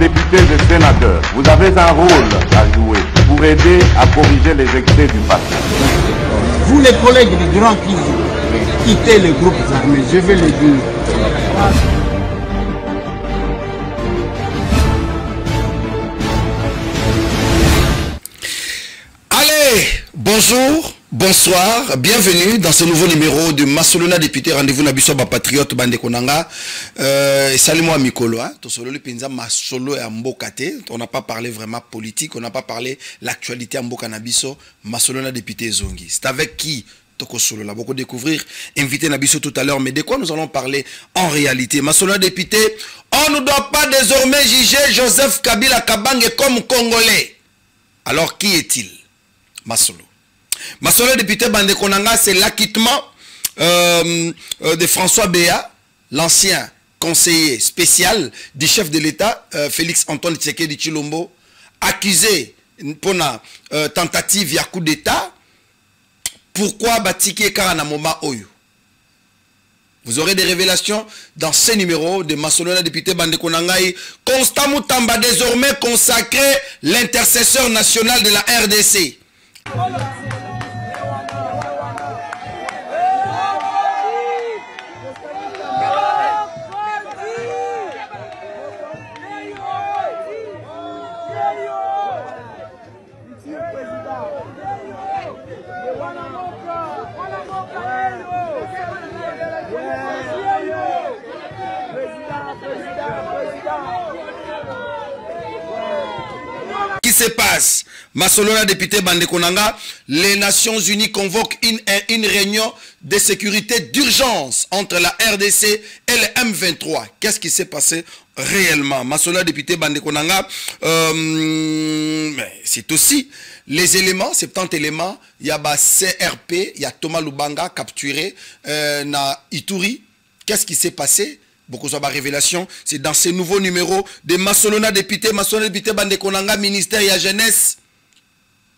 députés et sénateurs, vous avez un rôle à jouer pour aider à corriger les excès du passé. Vous les collègues des grands qui quittez les groupes armés, je vais le dire. Allez, bonjour, bonsoir, bienvenue dans ce nouveau numéro de Masolona député. Rendez-vous Nabiso Patriote Bande Konanga. Salut-moi Mikolo. Tosolo Penza Masolo et Ambokate. On n'a pas parlé vraiment politique, on n'a pas parlé l'actualité Amboka Nabiso. Masolona député Zongi. C'est avec qui Toko Solo là, beaucoup découvrir. Invité Nabiso tout à l'heure, mais de quoi nous allons parler en réalité? Masolona député, on ne doit pas désormais juger Joseph Kabila Kabange comme Congolais. Alors qui est-il? Masolo. Masolo député Bande Konanga, c'est l'acquittement de François Béa, l'ancien conseiller spécial du chef de l'État, Félix Antoine Tshisekedi Tshilombo, accusé pour une tentative à coup d'État. Pourquoi Batike Karana Moma Oyo? Vous aurez des révélations dans ces numéros de Masolona député Bande Konangai. Constant Moutamba désormais consacré l'intercesseur national de la RDC. Se passe Masolona député Bande Konanga, les Nations Unies convoquent une réunion de sécurité d'urgence entre la RDC et le M23. Qu'est-ce qui s'est passé réellement? Masolona député Bande Konanga, c'est aussi les éléments, 70 éléments. Il y a CRP, il y a Thomas Lubanga capturé na Ituri. Qu'est-ce qui s'est passé? Beaucoup de révélations, c'est dans ces nouveaux numéros de Masolona député Bande Konanga, ministère de la jeunesse,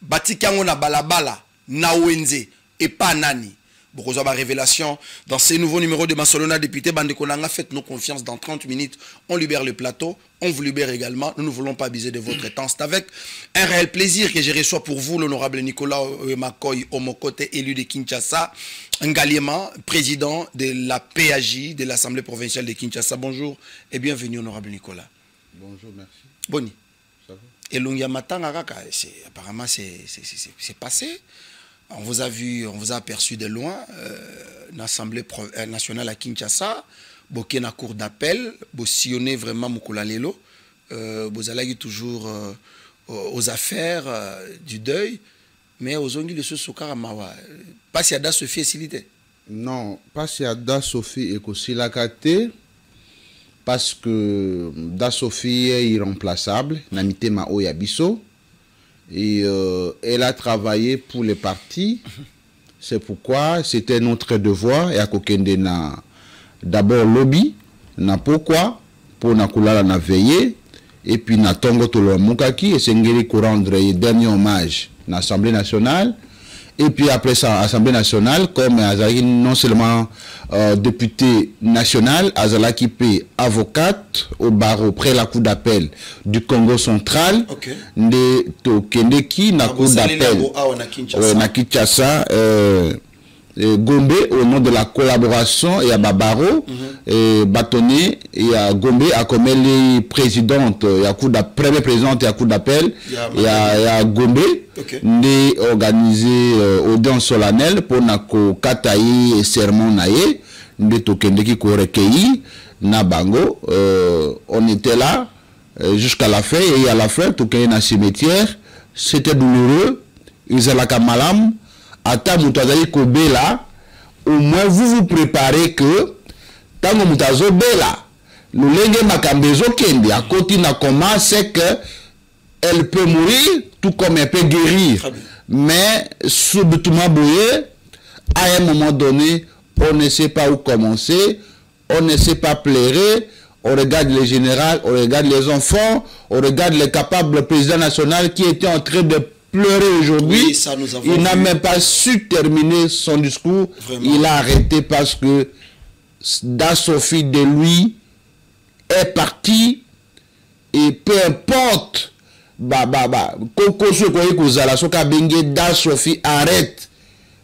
Batikango na balabala, na Wenze, et pas nani. Beaucoup de révélations dans ces nouveaux numéros de Masolona député Bande Konanga. Faites-nous confiance, dans 30 minutes, on libère le plateau, on vous libère également. Nous ne voulons pas abuser de votre temps. C'est avec un réel plaisir que je reçois pour vous l'honorable Nicolas Makoy Omokote, élu de Kinshasa, Ngaliema, président de la PAJ, de l'Assemblée provinciale de Kinshasa. Bonjour et bienvenue, honorable Nicolas. Bonjour, merci. Boni. Ça va? Et apparemment, c'est passé. On vous a vu, on vous a aperçu de loin, l'Assemblée nationale à Kinshasa, Boké na cour d'appel, vous sillonnez vraiment Moukoula Lelo, vous allez toujours aux affaires du deuil, mais aux ongles de ce Soukara Mawa. Pas si Ada Sophie est silité. Non, pas si Ada Sophie est aussi la carte, parce que Da Sophie est irremplaçable, Namite Mao Yabiso. Et elle a travaillé pour les partis. C'est pourquoi c'était notre devoir. Et à Kokende na d'abord lobby, na pourquoi pour na kulala na veiller et puis na tongo tolo mukaki et sengeli ko rendre dernier hommage na l'Assemblée nationale. Et puis après ça, Assemblée nationale, comme Azali non seulement député national, Azala qui est avocate au barreau près la cour d'appel du Congo central, de Tokendeki, na cour d'appel na Kinshasa, Gombe au nom de la collaboration et à Babaro, bâtonné et à Gombe a comme les présidente, il y a première présidente et à cour d'appel, il y a Gombe. De organiser audience solennelle pour nako katayi et sermon naye de tokendeki ko recueilli na bango. On était là jusqu'à la fin et à la fin tokendeki na cimetière, c'était douloureux. Ils allaient à malam ata mutazali ko bela, au moins vous vous préparez que tango mutazo bela le lenge makambezo kendi à côté na comment c'est que elle peut mourir tout comme elle peut guérir. Mais subitement bouillé, à un moment donné, on ne sait pas où commencer, on ne sait pas pleurer, on regarde les généraux, on regarde les enfants, on regarde les capables présidents nationaux qui étaient en train de pleurer aujourd'hui. Oui, il n'a même pas su terminer son discours. Vraiment. Il a arrêté parce que Da Sophie de lui est parti et peu importe Koko Sokoye Kozala Soka Bengue Da Sophie arrête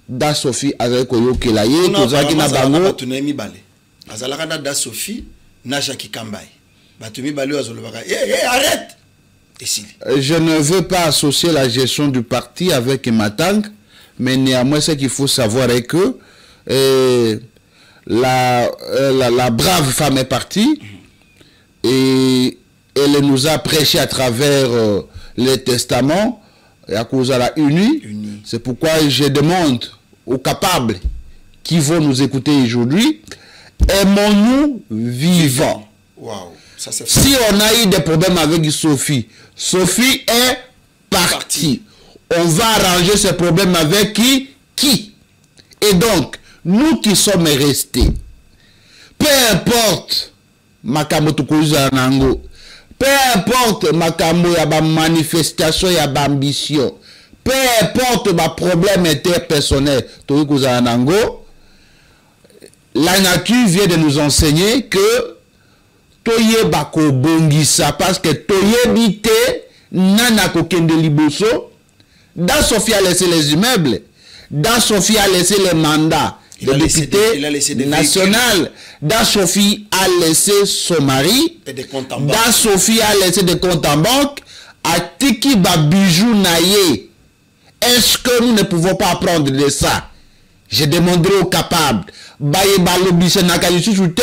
Da Sophie avec Koyokela ye Kozaki na bango tunemi bale azalaka na Da Sophie na Jackie Kambai batumi bale azolobaka arrête. Je ne veux pas associer la gestion du parti avec Matang, mais néanmoins ce qu'il faut savoir est que la brave femme est partie et elle nous a prêché à travers les testaments et à cause de la unie. C'est pourquoi je demande aux capables qui vont nous écouter aujourd'hui, aimons-nous vivants. Wow, ça c'est si on a eu des problèmes avec Sophie, Sophie est partie. On va arranger ces problèmes avec qui? Et donc, nous qui sommes restés, peu importe makambo tukuza nango, peu importe makambo ya ba manifestation ya ba ambition, peu importe ma problème interpersonnel tukuza nango, la nature vient de nous enseigner que toye bako bongisa parce que toye bite nana kokende liboso. Da Sophie a laissé les immeubles, Da Sophie a laissé les mandats de député national, Da Sophie a laissé son mari, Da Sophie a laissé des comptes en banque, a tiki ba bijou naye. Est-ce que nous ne pouvons pas apprendre de ça? Je demanderai aux capables, baye balobise na kalisute,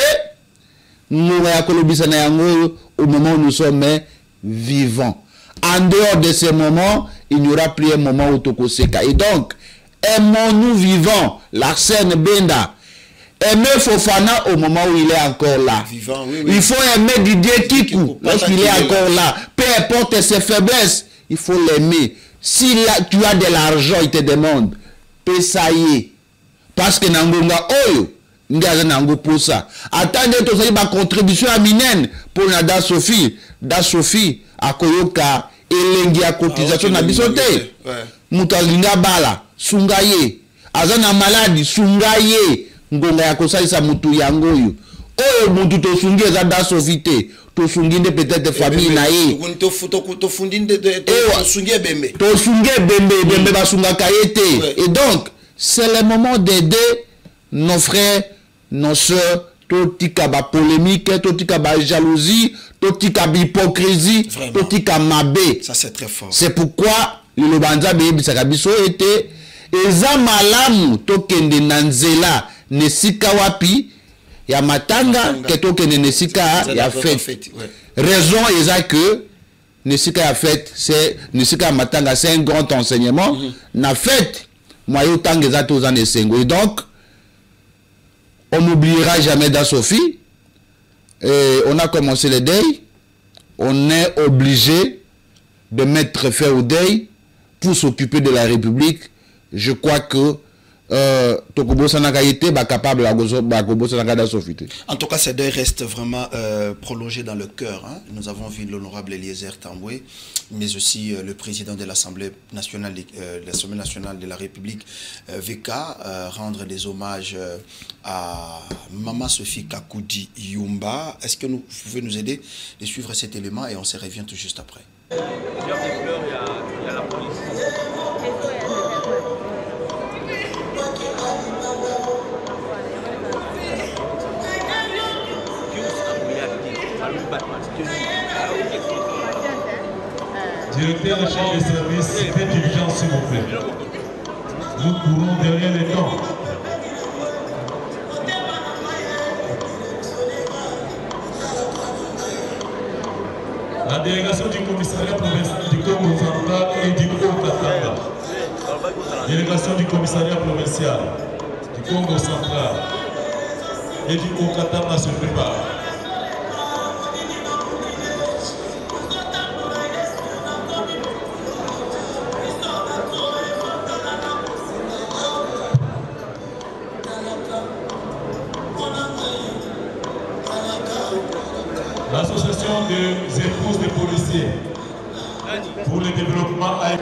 nous ya kolobise na yango au moment où nous sommes vivants. En dehors de ces moments, il n'y aura plus un moment où Tokoseka. Et donc, aimons-nous vivants, Larsène Benda. Aimer Fofana au moment où il est encore là. Vivant, oui. Il faut aimer Didier Kikou lorsqu'il est encore là. Peu importe ses faiblesses, il faut l'aimer. Si là, tu as de l'argent, il te demande, pesaye. Parce que Nangonga Oyo, Ngaza Nango pour ça. Attendez, tu as ma contribution à Minen pour Nada Sophie. Da Sophie, à Koyoka, elengi a cotisation na bisote. Mutalinga bala, sungaye. Azana maladi, sungaye. Ngonga ya kosalisa mutu yangoyo. Oyo mutu to sungi eza Da Sophie te. To sungi de peut-être famille na ye. To fundi de sungi bembe. To sungi bembe ba sunga kayete. Et donc, c'est le moment d'aider nos frères, nos sœurs. Totika ba polémique, totika ba jalousie, totika ba hypocrisie, totika mabe. Ça c'est très fort. C'est pourquoi le Lobanza Bisaka biso était eza malamu tokende nanzela nesika wapi ya matanga ke tokende nesika ya fête. Raison eza que nesika ya fête c'est nesika matanga, c'est un grand enseignement. Na fête moyo tangeza tozan esengo. Et donc on n'oubliera jamais Da Sophie. On a commencé le deuil. On est obligé de mettre fin au deuil pour s'occuper de la République. Je crois que Tokobo Sanakaïté va capable de Da Sophie. En tout cas, ce deuil reste vraiment prolongé dans le cœur. Hein. Nous avons vu l'honorable Eliezer Tamboué, mais aussi le président de l'Assemblée nationale, de la République, VK, rendre des hommages à Maman Sophie Kakoudi Yumba. Est-ce que vous pouvez nous aider de suivre cet élément et on se revient tout juste après. Il y a la police. Directeur de chef de service, faites urgence s'il vous plaît. Nous courons derrière les temps. La délégation du commissariat provincial du Congo central et du Haut-Katanga. Délégation du commissariat provincial du Congo central et du Haut-Katanga se prépare. L'association des épouses des policiers pour le développement a...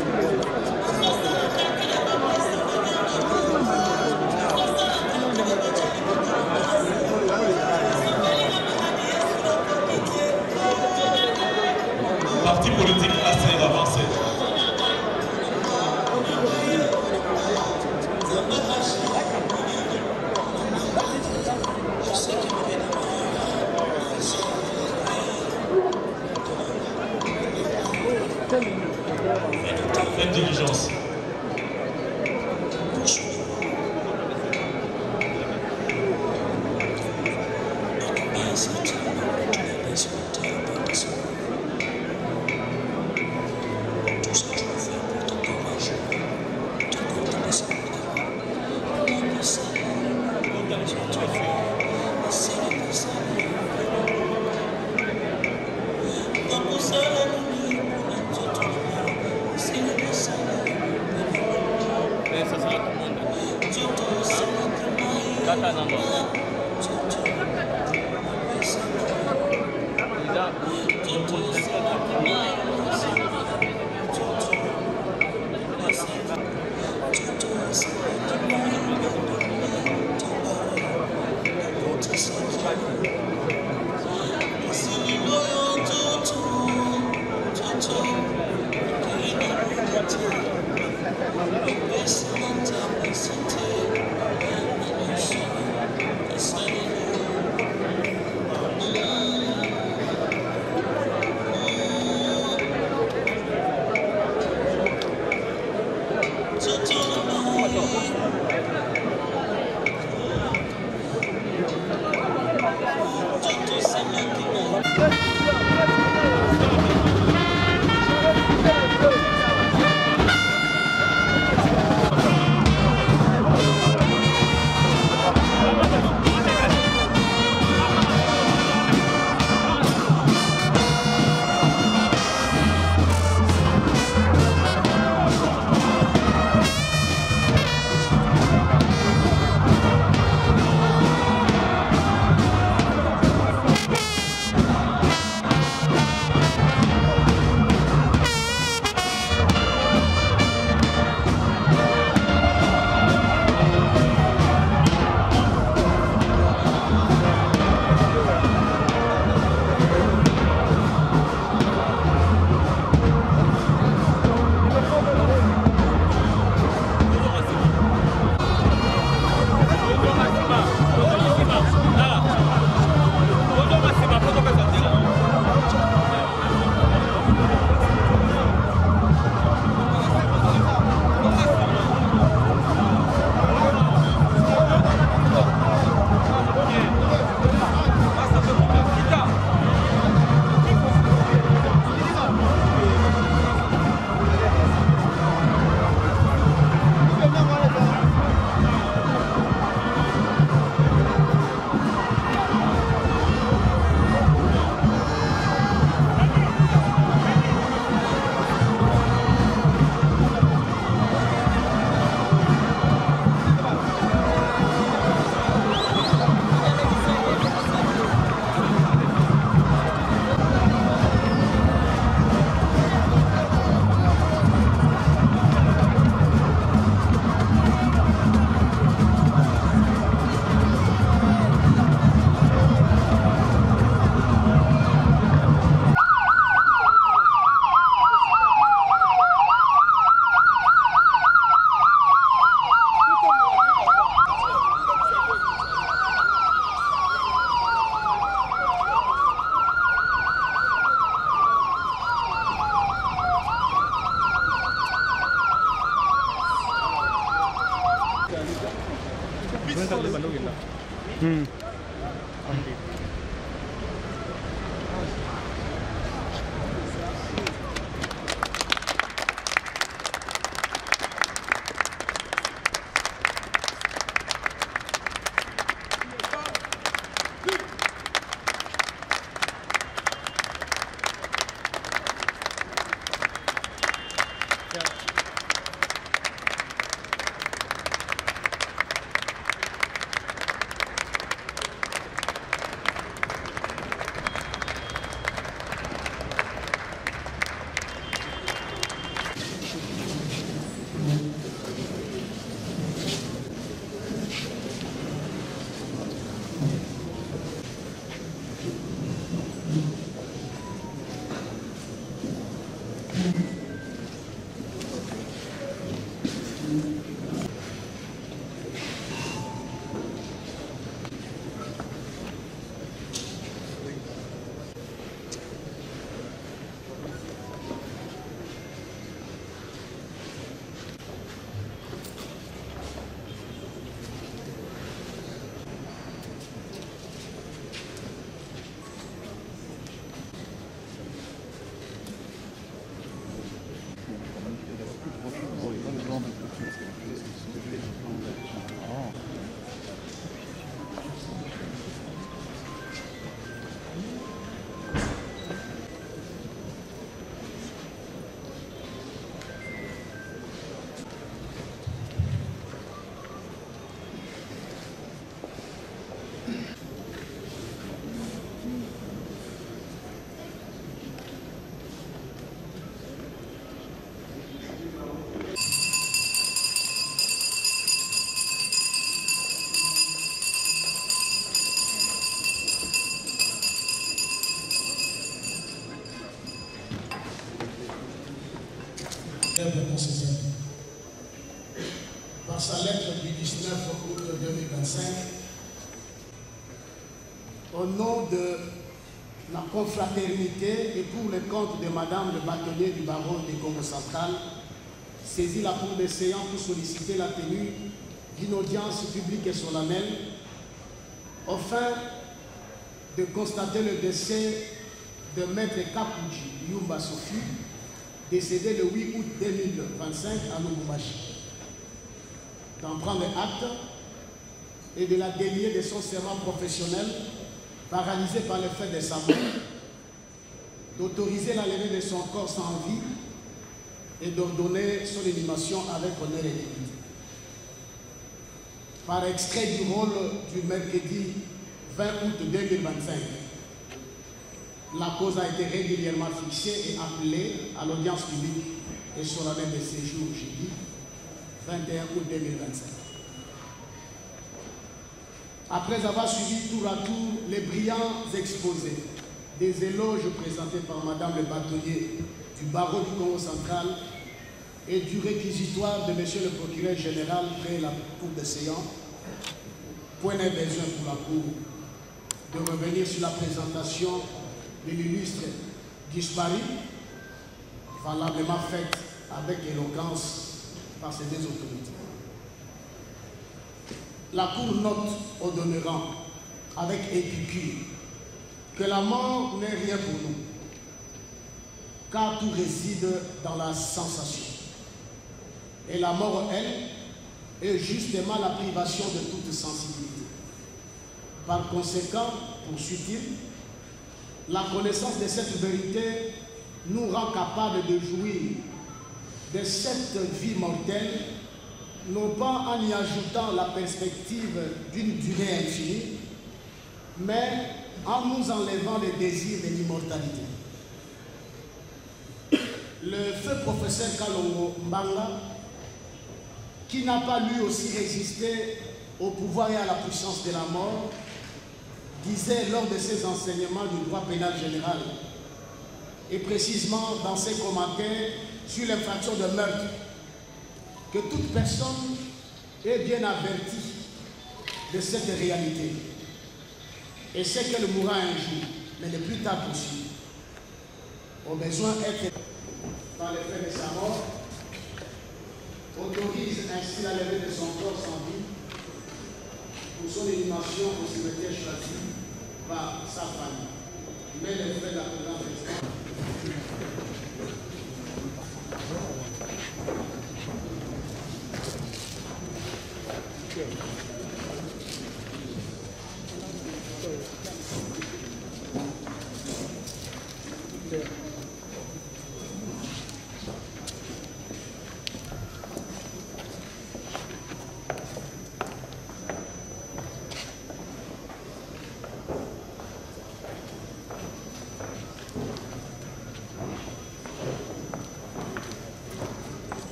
très vraiment ses amis. Par sa lettre du 19 août 2025, au nom de la confraternité et pour le compte de Madame le bâtonnier du barreau du Congo central, saisit la Cour des séances pour solliciter la tenue d'une audience publique et solennelle afin de constater le décès de Maître Kapuji Yumba Sophie, décédé le 8 août 2025 à Lubumbashi. D'en prendre acte et de la délier de son serment professionnel paralysé par le fait de sa mort, d'autoriser la levée de son corps sans vie et d'ordonner son inhumation avec honneur et dignité. Par extrait du rôle du mercredi 20 août 2025, la cause a été régulièrement fixée et appelée à l'audience publique et solennelle de ces jours jeudi 21 août 2025. Après avoir suivi tour à tour les brillants exposés des éloges présentés par Madame le bâtonnier du barreau du Congo central et du réquisitoire de Monsieur le procureur général près la Cour des séances, point n'est besoin pour la Cour de revenir sur la présentation de l'illustre disparu, valablement faite avec éloquence par ces deux autorités. La Cour note au demeurant, avec épicure, que la mort n'est rien pour nous, car tout réside dans la sensation. Et la mort, elle, est justement la privation de toute sensibilité. Par conséquent, poursuit-il, la connaissance de cette vérité nous rend capables de jouir de cette vie mortelle, non pas en y ajoutant la perspective d'une durée infinie, mais en nous enlevant le désir de l'immortalité. Le feu professeur Kalongo Mbanga, qui n'a pas lui aussi résisté au pouvoir et à la puissance de la mort, disait lors de ses enseignements du droit pénal général, et précisément dans ses commentaires sur l'infraction de meurtre, que toute personne est bien avertie de cette réalité et sait qu'elle mourra un jour, mais le plus tard possible. Au besoin d'être dans les faits de sa mort, autorise ainsi la levée de son corps sans vie pour son inhumation au cimetière choisi par sa famille. Mais les faits de la présence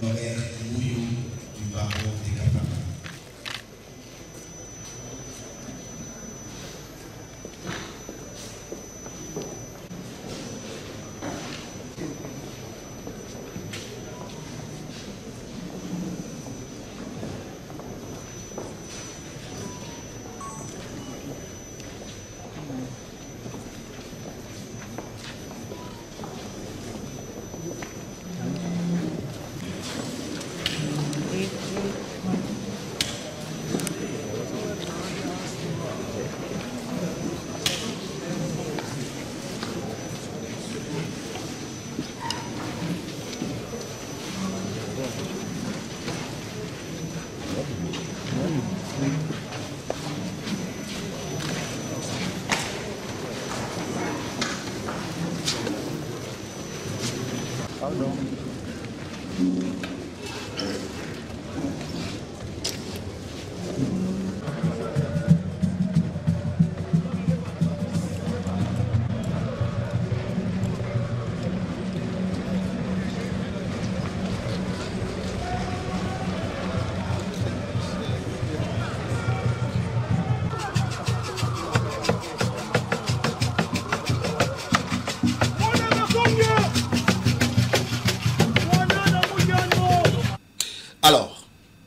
Honoraire Mouillou du barreau des Capables.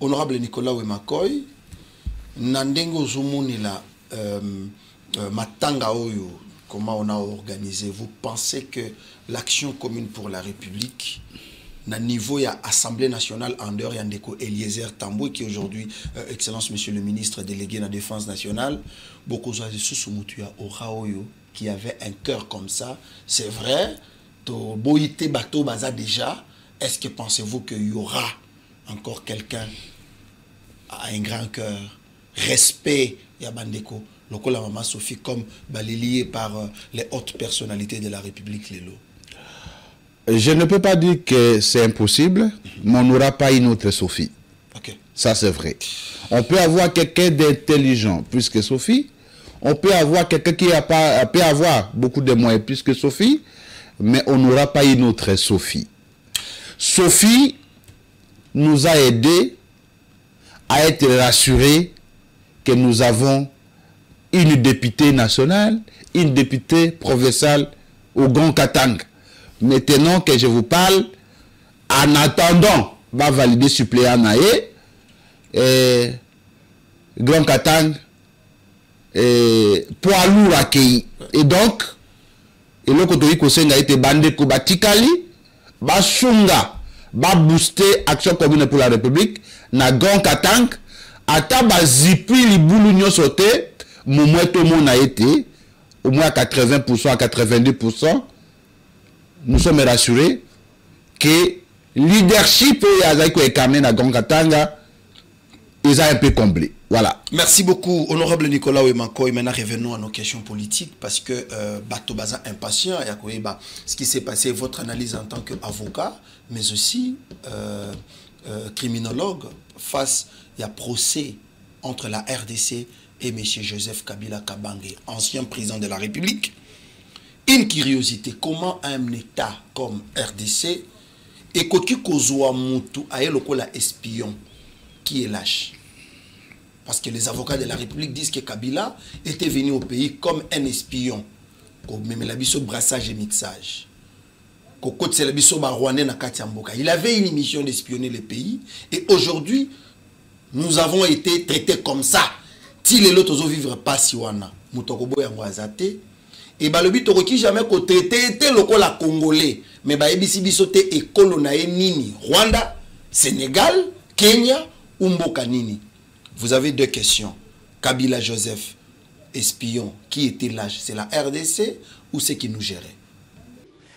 honorable Nicolas Wemakoy, Nandengo Zumunila, Matanga Oyo, comment on a organisé, vous pensez que l'action commune pour la République, na niveau il y a Assemblée nationale en dehors, il y a Ndeko Eliezer Tamboué qui est aujourd'hui, Excellence Monsieur le ministre délégué de la Défense nationale, beaucoup de Soussoumoutuya Oraoyo, qui avait un cœur comme ça, c'est vrai, to Boïté Bato Baza déjà, est-ce que pensez-vous qu'il y aura encore quelqu'un à un grand cœur, respect, Yabandeko, Lokola Mama Sophie, comme balayé par les hautes personnalités de la République Lélo? Je ne peux pas dire que c'est impossible, mais on n'aura pas une autre Sophie. Okay. Ça, c'est vrai. On peut avoir quelqu'un d'intelligent plus que Sophie. On peut avoir quelqu'un qui peut avoir beaucoup de moyens plus que Sophie, mais on n'aura pas une autre Sophie. Sophie nous a aidés à être rassurés que nous avons une députée nationale, une députée provinciale au Grand Katanga. Maintenant que je vous parle, en attendant, va valider suppléant Naé, Grand Katanga, poids lourd accueilli. Et donc, et le côté a été bandé ko batikali, ba sunga, ba booster action commune pour la République, na Grand Katanga, ata ba zipi li boulou nyo sauté, moment tout le monde a été, au moins à 80%, à 90%, nous sommes rassurés que leadership est quand même à Grand Katanga, ils ont un peu comblé. Voilà. Merci beaucoup, honorable Nicolas Wemakoy. Maintenant, revenons à nos questions politiques parce que Bato Baza impatient. Ce qui s'est passé, votre analyse en tant qu'avocat, mais aussi criminologue, face à procès entre la RDC et M. Joseph Kabila Kabange, ancien président de la République. Une curiosité, comment un État comme RDC et Koki Kozwa Moutou a la espion qui est lâche? Parce que les avocats de la République disent que Kabila était venu au pays comme un espion. Brassage et mixage. Il avait une mission d'espionner le pays. Et aujourd'hui, nous avons été traités comme ça. Si les autres vivre pas si wana, Moutokobo Yangwazate. Et le but qui jamais traité était le Congolais. Mais ebisi bisote et colonae nini. Rwanda, Sénégal, Kenya, Umboka nini. Vous avez deux questions. Kabila Joseph, espion, qui était lâche? C'est la RDC ou c'est qui nous gérait?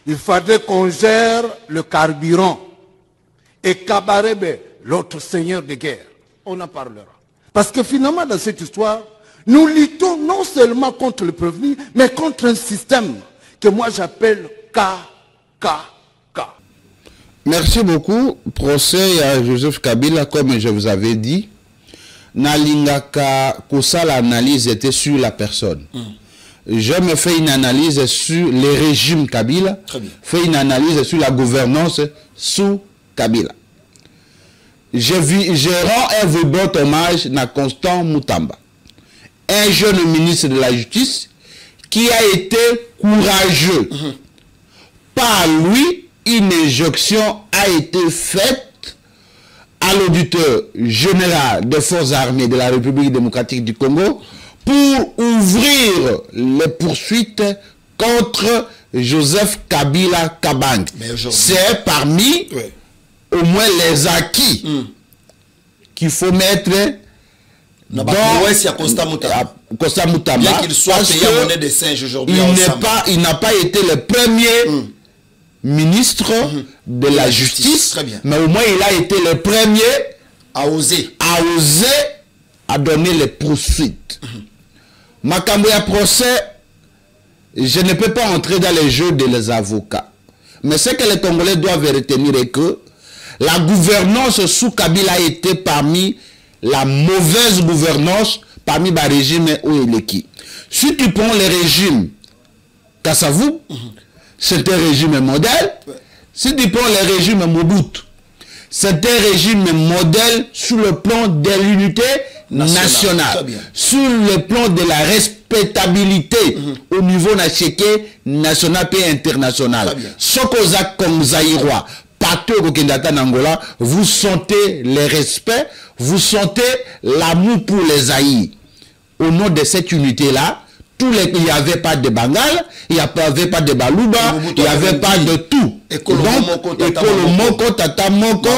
Il fallait qu'on gère le carburant. Et Kabarebe, l'autre seigneur de guerre, on en parlera. Parce que finalement, dans cette histoire, nous luttons non seulement contre le prévenu, mais contre un système que moi j'appelle KKK. Merci beaucoup. Procès à Joseph Kabila, comme je vous avais dit, Nalingaka Kosala analyse était sur la personne. Je me fais une analyse sur le régime Kabila, fais une analyse sur la gouvernance sous Kabila. Je rends un vibrant hommage à Constant Moutamba, un jeune ministre de la Justice qui a été courageux. Par lui, une injonction a été faite à l'auditeur général des forces armées de la République démocratique du Congo pour ouvrir les poursuites contre Joseph Kabila Kabange. C'est parmi au moins les acquis qu'il faut mettre dans Constant Moutamba. Bien qu'il soit payé à monnaie de singe aujourd'hui. Il n'a pas été le premier ministre de la justice, très bien. Mais au moins il a été le premier à oser à donner les poursuites. Makambo ya procès, je ne peux pas entrer dans les jeux des avocats. Mais ce que les Congolais doivent retenir est que la gouvernance sous Kabila a été parmi la mauvaise gouvernance parmi les régimes où il est qui. Si tu prends les régimes Kassavou, c'est un régime modèle. Si tu prends le régime Mobutu, c'est un régime modèle sur le plan de l'unité nationale, sur le plan de la respectabilité au niveau national et international. Sokoza comme Zaïrois, partout au Kendata Angola, vous sentez le respect vous sentez l'amour pour les Aïs. Au nom de cette unité-là, il n'y avait pas de Bengale, il n'y avait pas de Balouba, il n'y avait pas de tout. Donc, Ekolo Moko, Tata Moko,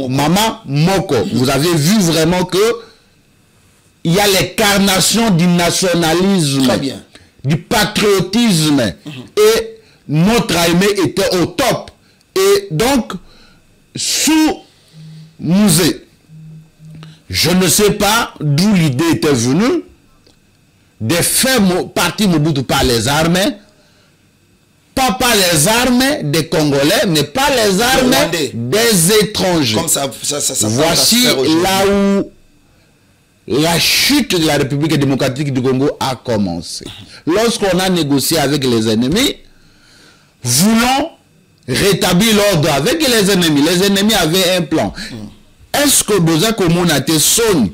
Maman Moko. Vous avez vu vraiment que il y a l'incarnation du nationalisme, du patriotisme. Et notre aimé était au top. Et donc, sous Musée, je ne sais pas d'où l'idée était venue de faire partie Mobutu par les armées, pas par les armées des Congolais, mais pas les armées des étrangers. Comme ça voici là où la chute de la République démocratique du Congo a commencé. Lorsqu'on a négocié avec les ennemis, voulant rétablir l'ordre avec les ennemis avaient un plan. Est-ce que Boza Komonate sonne?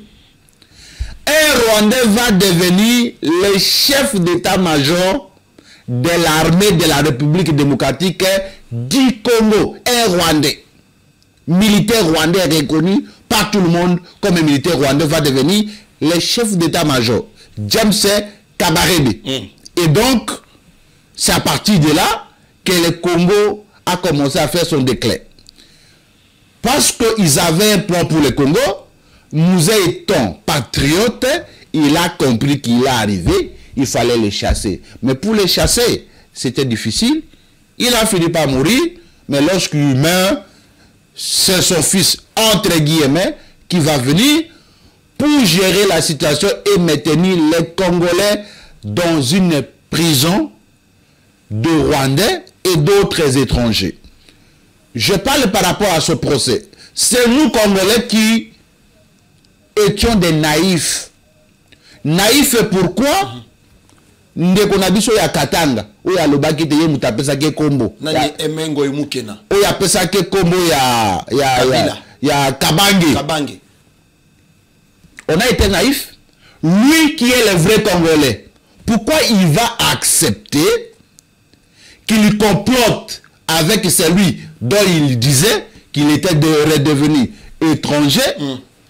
Un Rwandais va devenir le chef d'état-major de l'armée de la République démocratique du Congo. Un Rwandais, militaire rwandais reconnu par tout le monde comme un militaire rwandais, va devenir le chef d'état-major, James Kabarebe. Et donc, c'est à partir de là que le Congo a commencé à faire son déclin. Parce qu'ils avaient un plan pour le Congo, nous étant patriotes, il a compris qu'il est arrivé, il fallait les chasser. Mais pour les chasser, c'était difficile. Il a fini par mourir, mais lorsqu'il meurt, c'est son fils, entre guillemets, qui va venir pour gérer la situation et maintenir les Congolais dans une prison de Rwandais et d'autres étrangers. Je parle par rapport à ce procès. C'est nous, Congolais, qui étions des naïfs. Naïfs pourquoi? Ndeko na biso ya Katanga oyo alobaki te ye mutapesa ke kombo nani emengo imukena oyo apesa ke kombo ya Kabange. On a été naïf. Lui qui est le vrai Congolais, pourquoi il va accepter qu'il complote avec celui dont il disait qu'il était redevenu étranger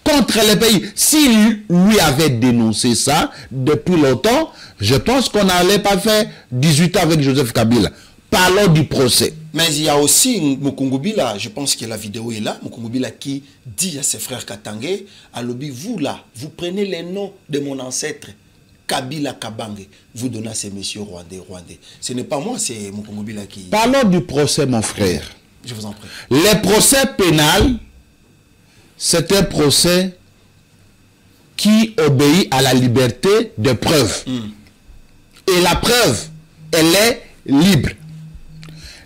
contre les pays? S'il lui avait dénoncé ça depuis longtemps, je pense qu'on n'allait pas faire 18 ans avec Joseph Kabila. Parlons du procès. Mais il y a aussi Mukungubila, je pense que la vidéo est là, Mukungubila qui dit à ses frères Katangé, à l'obi, vous là, vous prenez les noms de mon ancêtre, Kabila Kabange, vous donnez à ces messieurs rwandais. Ce n'est pas moi, c'est Mukungubila qui... Parlons du procès, mon frère. Je vous en prie. Le procès pénal, c'est un procès qui obéit à la liberté de preuve. Et la preuve, elle est libre.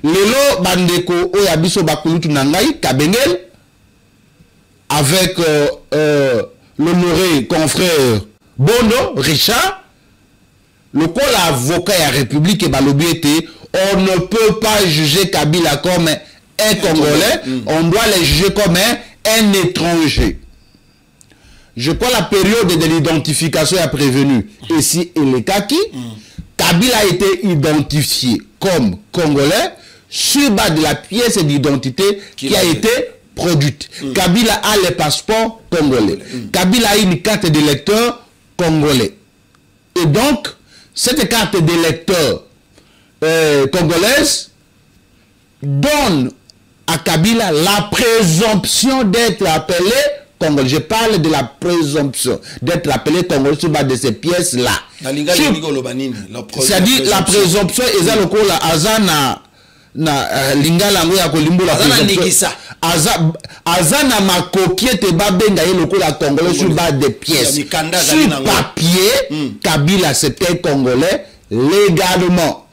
Lelo bandeko oyabiso bakulutu nangai Kabengel avec l'honoré confrère Bono Richard, le col avocat à République et Balobiété, on ne peut pas juger Kabila comme un Congolais, on doit les juger comme un étranger. Je crois la période de l'identification est prévenue. Ici, et les Kaki, Kabila a été identifié comme Congolais sur base de la pièce d'identité qui a été produite. Kabila a le passeport congolais. Kabila a une carte d'électeur congolais. Et donc, cette carte d'électeur congolaise donne à Kabila la présomption d'être appelé Congolais. Je parle de la présomption d'être appelé Congolais sur base de ces pièces-là. C'est-à-dire la présomption est le coup là, Azana na lingala ngo ya kolimbola azana makoki te babenga ye lokola Congolais sur base de pièces. Sur papier, Kabila c'était Congolais légalement.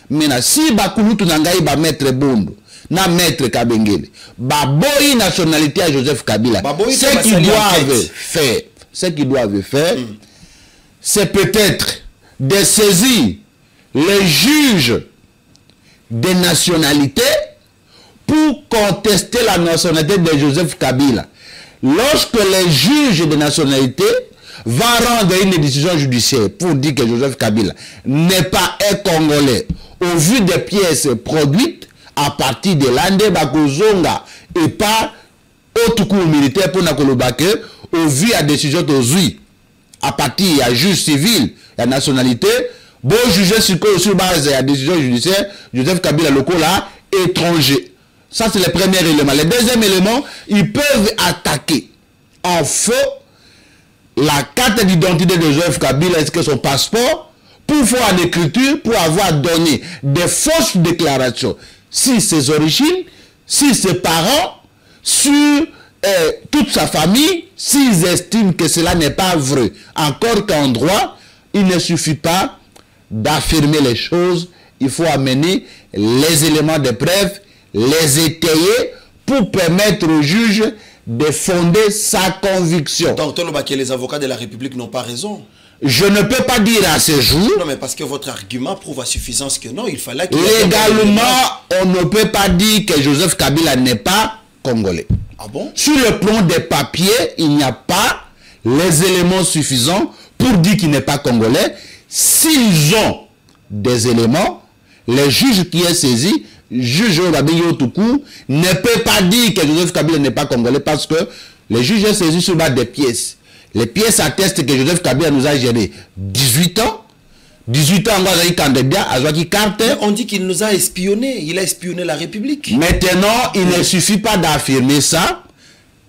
Maintenant, si bakulutu nangai ba maître Bondo na maître Kabengele baboyi nationalité à Joseph Kabila, ce qu'ils doivent faire, c'est peut-être de saisir les juges des nationalités pour contester la nationalité de Joseph Kabila. Lorsque les juges de nationalité vont rendre une décision judiciaire pour dire que Joseph Kabila n'est pas un Congolais, au vu des pièces produites à partir de l'Ande Bakozonga et pas autre cours militaire pour Nakolobake, au vu à décision d'aujourd'hui, à partir à juge civil, la nationalité, bon juger sur base de la décision judiciaire, Joseph Kabila local là, étranger. Ça c'est le premier élément. Le deuxième élément, ils peuvent attaquer en faux la carte d'identité de Joseph Kabila, est-ce que son passeport, pour faire en écriture, pour avoir donné des fausses déclarations sur ses origines, sur ses parents, sur toute sa famille, s'ils estiment que cela n'est pas vrai. Encore qu'en droit, il ne suffit pas d'affirmer les choses, il faut amener les éléments de preuve, les étayer pour permettre au juge de fonder sa conviction. Donc, que les avocats de la République n'ont pas raison. Je ne peux pas dire à ce jour. Non, mais parce que votre argument prouve à suffisance que non, il fallait qu'il... Légalement, on ne peut pas dire que Joseph Kabila n'est pas congolais. Ah bon? Sur le plan des papiers, il n'y a pas les éléments suffisants pour dire qu'il n'est pas congolais. S'ils ont des éléments, le juge qui est saisi, juge Toukou, ne peut pas dire que Joseph Kabila n'est pas congolais parce que le juge est saisi sur base des pièces. Les pièces attestent que Joseph Kabila nous a géré 18 ans. 18 ans, on dit qu'il nous a espionnés. Il a espionné la République. Maintenant, il ne suffit pas d'affirmer ça.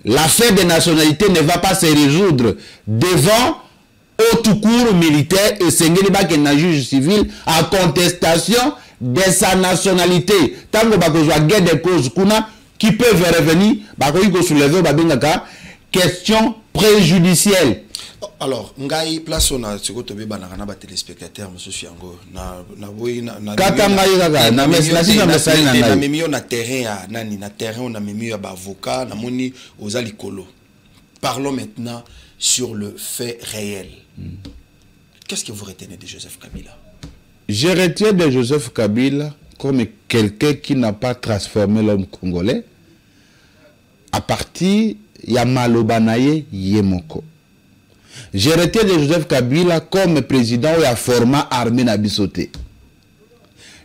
L'affaire des nationalités ne va pas se résoudre devant au tout court militaire et Sengeliba qui est un juge civil en contestation de sa nationalité. Tant que vous avez guerre des causes qui peuvent revenir, vous pouvez soulever question préjudicielle. Alors, ngai place on a ce que tu veux banana ba téléspectateurs monsieur Fiango na boy na memi on a terrain nani na terrain on a memi ba avocat na moni aux alikolo. Parlons maintenant sur le fait réel. Qu'est-ce que vous retenez de Joseph Kabila? Je retiens de Joseph Kabila comme quelqu'un qui n'a pas transformé l'homme congolais à partir ya malobanaye yemoko. Je retiens de Joseph Kabila comme président ou a format armée na bisoté.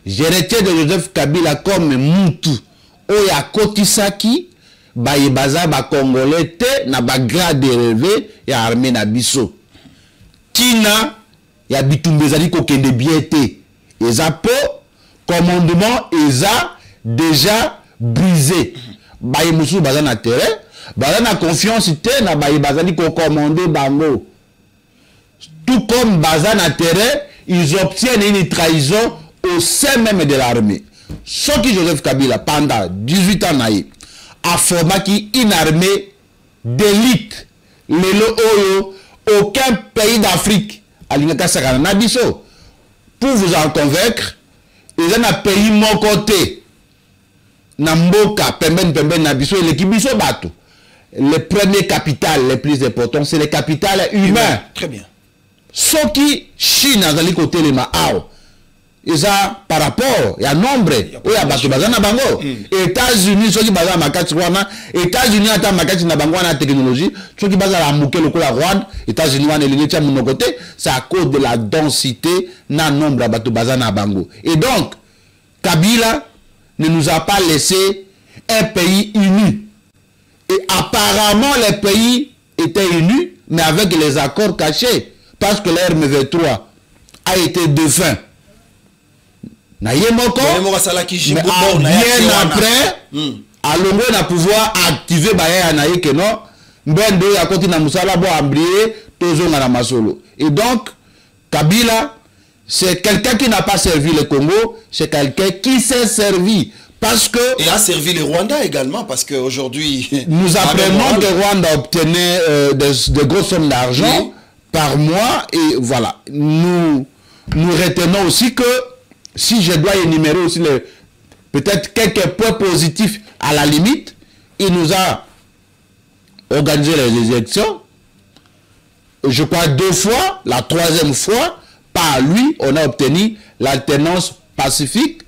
Je retiens de Joseph Kabila comme Moutou ou a kotisaki ba yebaza ba congolais te na ba grade relevé ya armée na biso. Tina ya bitumbezali ko kende biete. Eza po commandement eza déjà brisé. Ba yemusu baza na terrain. Baza na confiance te na ba bazali ko commander bango. Tout comme baza na terrain, ils obtiennent une trahison au sein même de l'armée. Ce qui Joseph Kabila pendant 18 ans a formé une armée d'élite. Aucun pays d'Afrique pour vous en convaincre, ils ont un pays mon côté. Namboka, pemben nabiso, l'équibiso bateau. Le premier capital le plus important, c'est le capital humain. Très bien. Ce qui Chine a dans côté les Mao, ils ont par rapport, il y a nombre, il y a Bazana Bango. États-Unis, ceux qui basent Makati Wana, États-Unis à Makati Nabango na technologie, ceux qui basent à Mouké le Rwanda, États-Unis wana l'élection de mon côté, c'est à cause de la densité na nombre à Bazana Bango. Et donc, Kabila ne nous a pas laissé un pays uni. Et apparemment, les pays étaient unis, mais avec les accords cachés. Parce que l'RM23 a été défunt. Mais bien après, à l'ombre, on a pouvoir activer Baye Anaï que non, Mbendo ya koti na musala bo ambrié, tozo na masolo. Et donc, Kabila, c'est quelqu'un qui n'a pas servi le Congo, c'est quelqu'un qui s'est servi. Parce que, et a servi le Rwanda également, parce qu'aujourd'hui... Nous apprenons que Rwanda obtenait de grosses sommes d'argent. Oui. Par mois, et voilà, nous retenons aussi que si je dois énumérer aussi peut-être quelques points positifs à la limite, il nous a organisé les élections, je crois 2 fois, la 3e fois, par lui, on a obtenu l'alternance pacifique,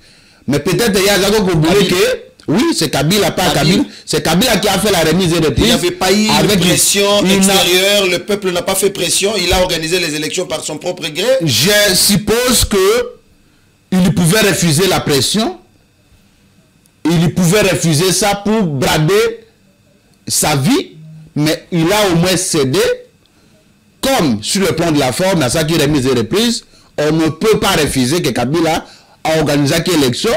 mais peut-être il y a oublié que oui, c'est Kabila, pas Kabila. C'est Kabila qui a fait la remise de prix. Il n'y avait pas eu de pression extérieure, le peuple n'a pas fait pression, il a organisé les élections par son propre gré. Je suppose que il pouvait refuser la pression, il pouvait refuser ça pour brader sa vie, mais il a au moins cédé, comme sur le plan de la forme, à ça qui est remise et reprise, on ne peut pas refuser que Kabila a organisé une élection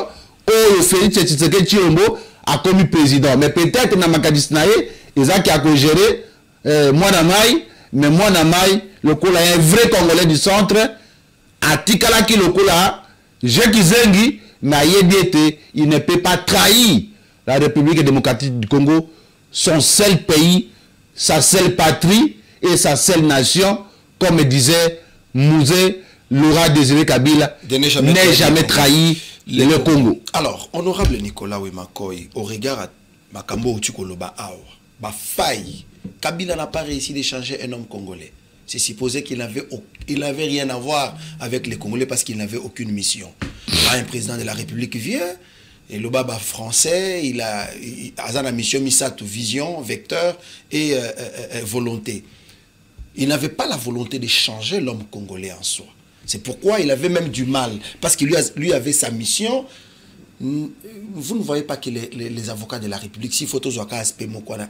où Félix Tshisekedi Tshilombo a commis président. Mais peut-être dans Makadisnaye, ils ont qui géré Mwanamai, mais Mwanamai, le coup là, un vrai Congolais du centre, à Tikalaki, le coup là, Jacques Zengi, mais il ne peut pas trahir la République démocratique du Congo, son seul pays, sa seule patrie et sa seule nation, comme disait Mouzé, Laura Désiré Kabila, n'est jamais trahi le Congo. Alors, honorable Nicolas Wemakoy, au regard de Makambo Utukoloba Awa, ma faille, Kabila n'a pas réussi d'échanger un homme congolais. C'est supposé qu'il n'avait rien à voir avec les Congolais parce qu'il n'avait aucune mission. Là, un président de la République vient, et le baba français, il a la mission Misato, vision, vecteur et volonté. Il n'avait pas la volonté de changer l'homme congolais en soi. C'est pourquoi il avait même du mal. Parce qu'il lui avait sa mission. Vous ne voyez pas que les avocats de la République, si photo Zouaka aspect Mokwana,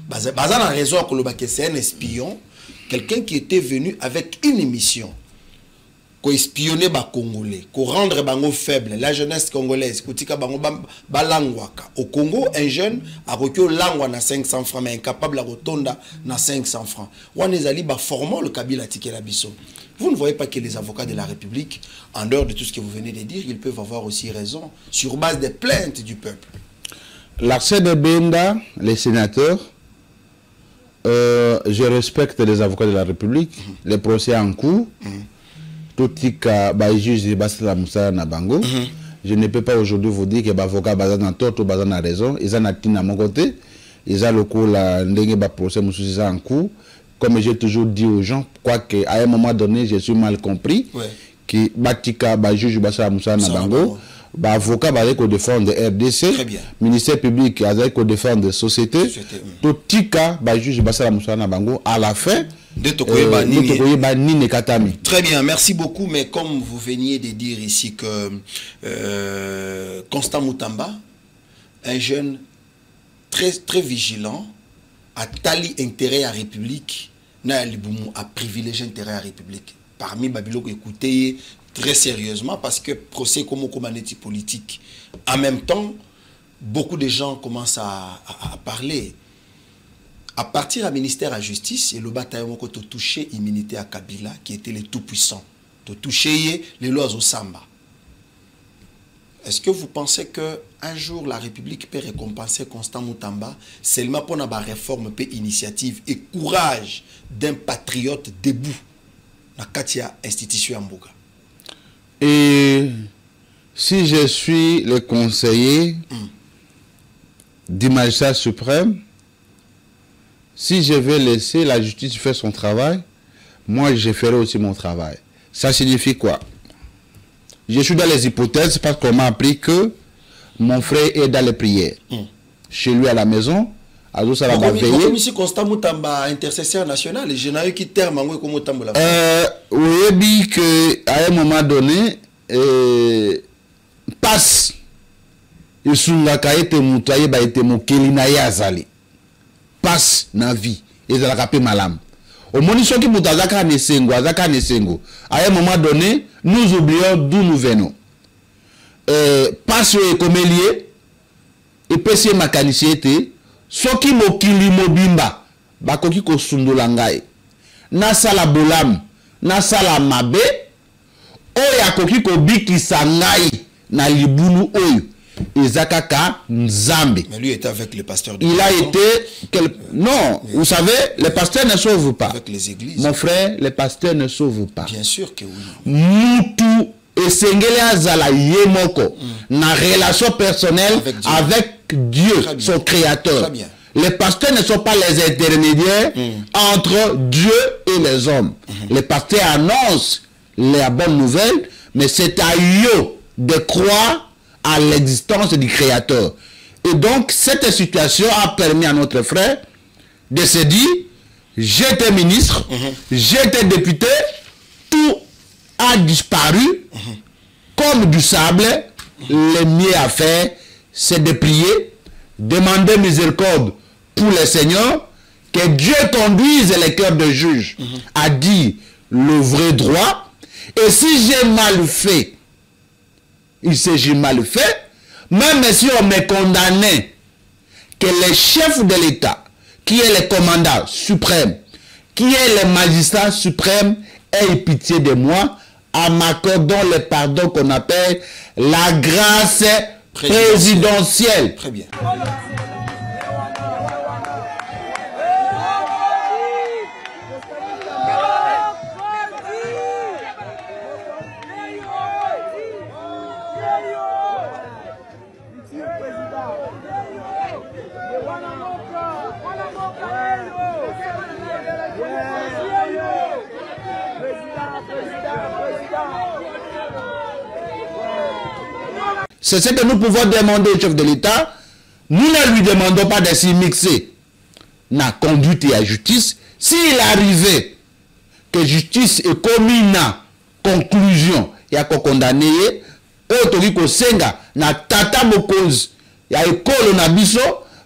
Bazan a raison que c'est un espion, quelqu'un qui était venu avec une mission. Qu'on espionner les Congolais, qu'on rendre bango faible, la jeunesse congolaise, au Congo, un jeune a reçu l'angwa na 500 francs, mais incapable de rotonda na 500 francs. On est allé former le Kabila Tikela Bisso. Vous ne voyez pas que les avocats de la République, en dehors de tout ce que vous venez de dire, ils peuvent avoir aussi raison sur base des plaintes du peuple. L'accès de Benda, les sénateurs, je respecte les avocats de la République, les procès en cours. Tout juge na bango. Je ne peux pas aujourd'hui vous dire que l'avocat a tort ou a raison. Ils ont à mon côté. Ils ont le coup de procès en cours. Comme j'ai toujours dit aux gens, quoique à un moment donné, je suis mal compris que Batika, juge na bango. Avocat va défendre RDC, ministère public va défendre société. Tout juge na bango à la fin. Très bien, merci beaucoup. Mais comme vous veniez de dire ici que Constant Moutamba, un jeune très vigilant, a tali intérêt à la République, a privilégié intérêt à la République. Parmi Babylone, écoutez très sérieusement parce que procès comme communauté politique. En même temps, beaucoup de gens commencent à parler. À partir du ministère de la Justice, et le bataillon qui a touché l'immunité à Kabila, qui était le tout-puissant, de toucher les lois au Samba. Est-ce que vous pensez qu'un jour la République peut récompenser Constant Moutamba seulement pour la réforme, initiative et courage d'un patriote debout dans la institution Mboga? Et si je suis le conseiller du magistrat suprême, si je vais laisser la justice faire son travail, moi je ferai aussi mon travail. Ça signifie quoi? Je suis dans les hypothèses parce qu'on m'a appris que mon frère est dans les prières. Chez lui à la maison, à tout ça va veiller. Comme ici, Constant Moutamba, intercesseur national, je n'ai eu qui terme comme Moutamba. Oui, qu'à un moment donné, passe. Il soulaka été moutaye, ba été mokeli na yazali. Passe na vie. Et ça l'a capé malam. Au moment où qui moutazaka nesengo, azaka nesengo. À un moment donné, nous oublions d'où nous venons. Passe comme lié. Et pesi makanicité. Soki mokili mobimba. Bakoki ko sundolangai. Na sala bolam. Na sala mabe. Oya koki ko biki sangai. Na libulu oyo. Ezakaka Nzambe. Mais lui était avec les pasteurs. Il a été... Non, vous savez, les pasteurs ne sauvent pas. Avec les églises. Mon frère, les pasteurs ne sauvent pas. Bien sûr que oui. Moutou et Sengele Azala Yemoko, na relation personnelle avec Dieu, son créateur. Très bien. Les pasteurs ne sont pas les intermédiaires entre Dieu et les hommes. Les pasteurs annoncent la bonne nouvelle, mais c'est à eux de croire à l'existence du Créateur. Et donc, cette situation a permis à notre frère de se dire, j'étais ministre, j'étais député, tout a disparu comme du sable. Le mieux à faire, c'est de prier, demander miséricorde pour le Seigneur, Que Dieu conduise les cœurs de juges à dire le vrai droit. Et si j'ai mal fait, il s'agit mal fait, même si on me condamnait, que le chef de l'État, qui est le commandant suprême, qui est le magistrat suprême, ait pitié de moi en m'accordant le pardon qu'on appelle la grâce présidentielle. Très bien. C'est ce que nous pouvons demander au chef de l'État. Nous ne lui demandons pas de s'y mixer dans la conduite et la justice. S'il arrivait que justice est commis na conclusion, il y a condamné, autorité senga na tata bokoz, il y a école na biso,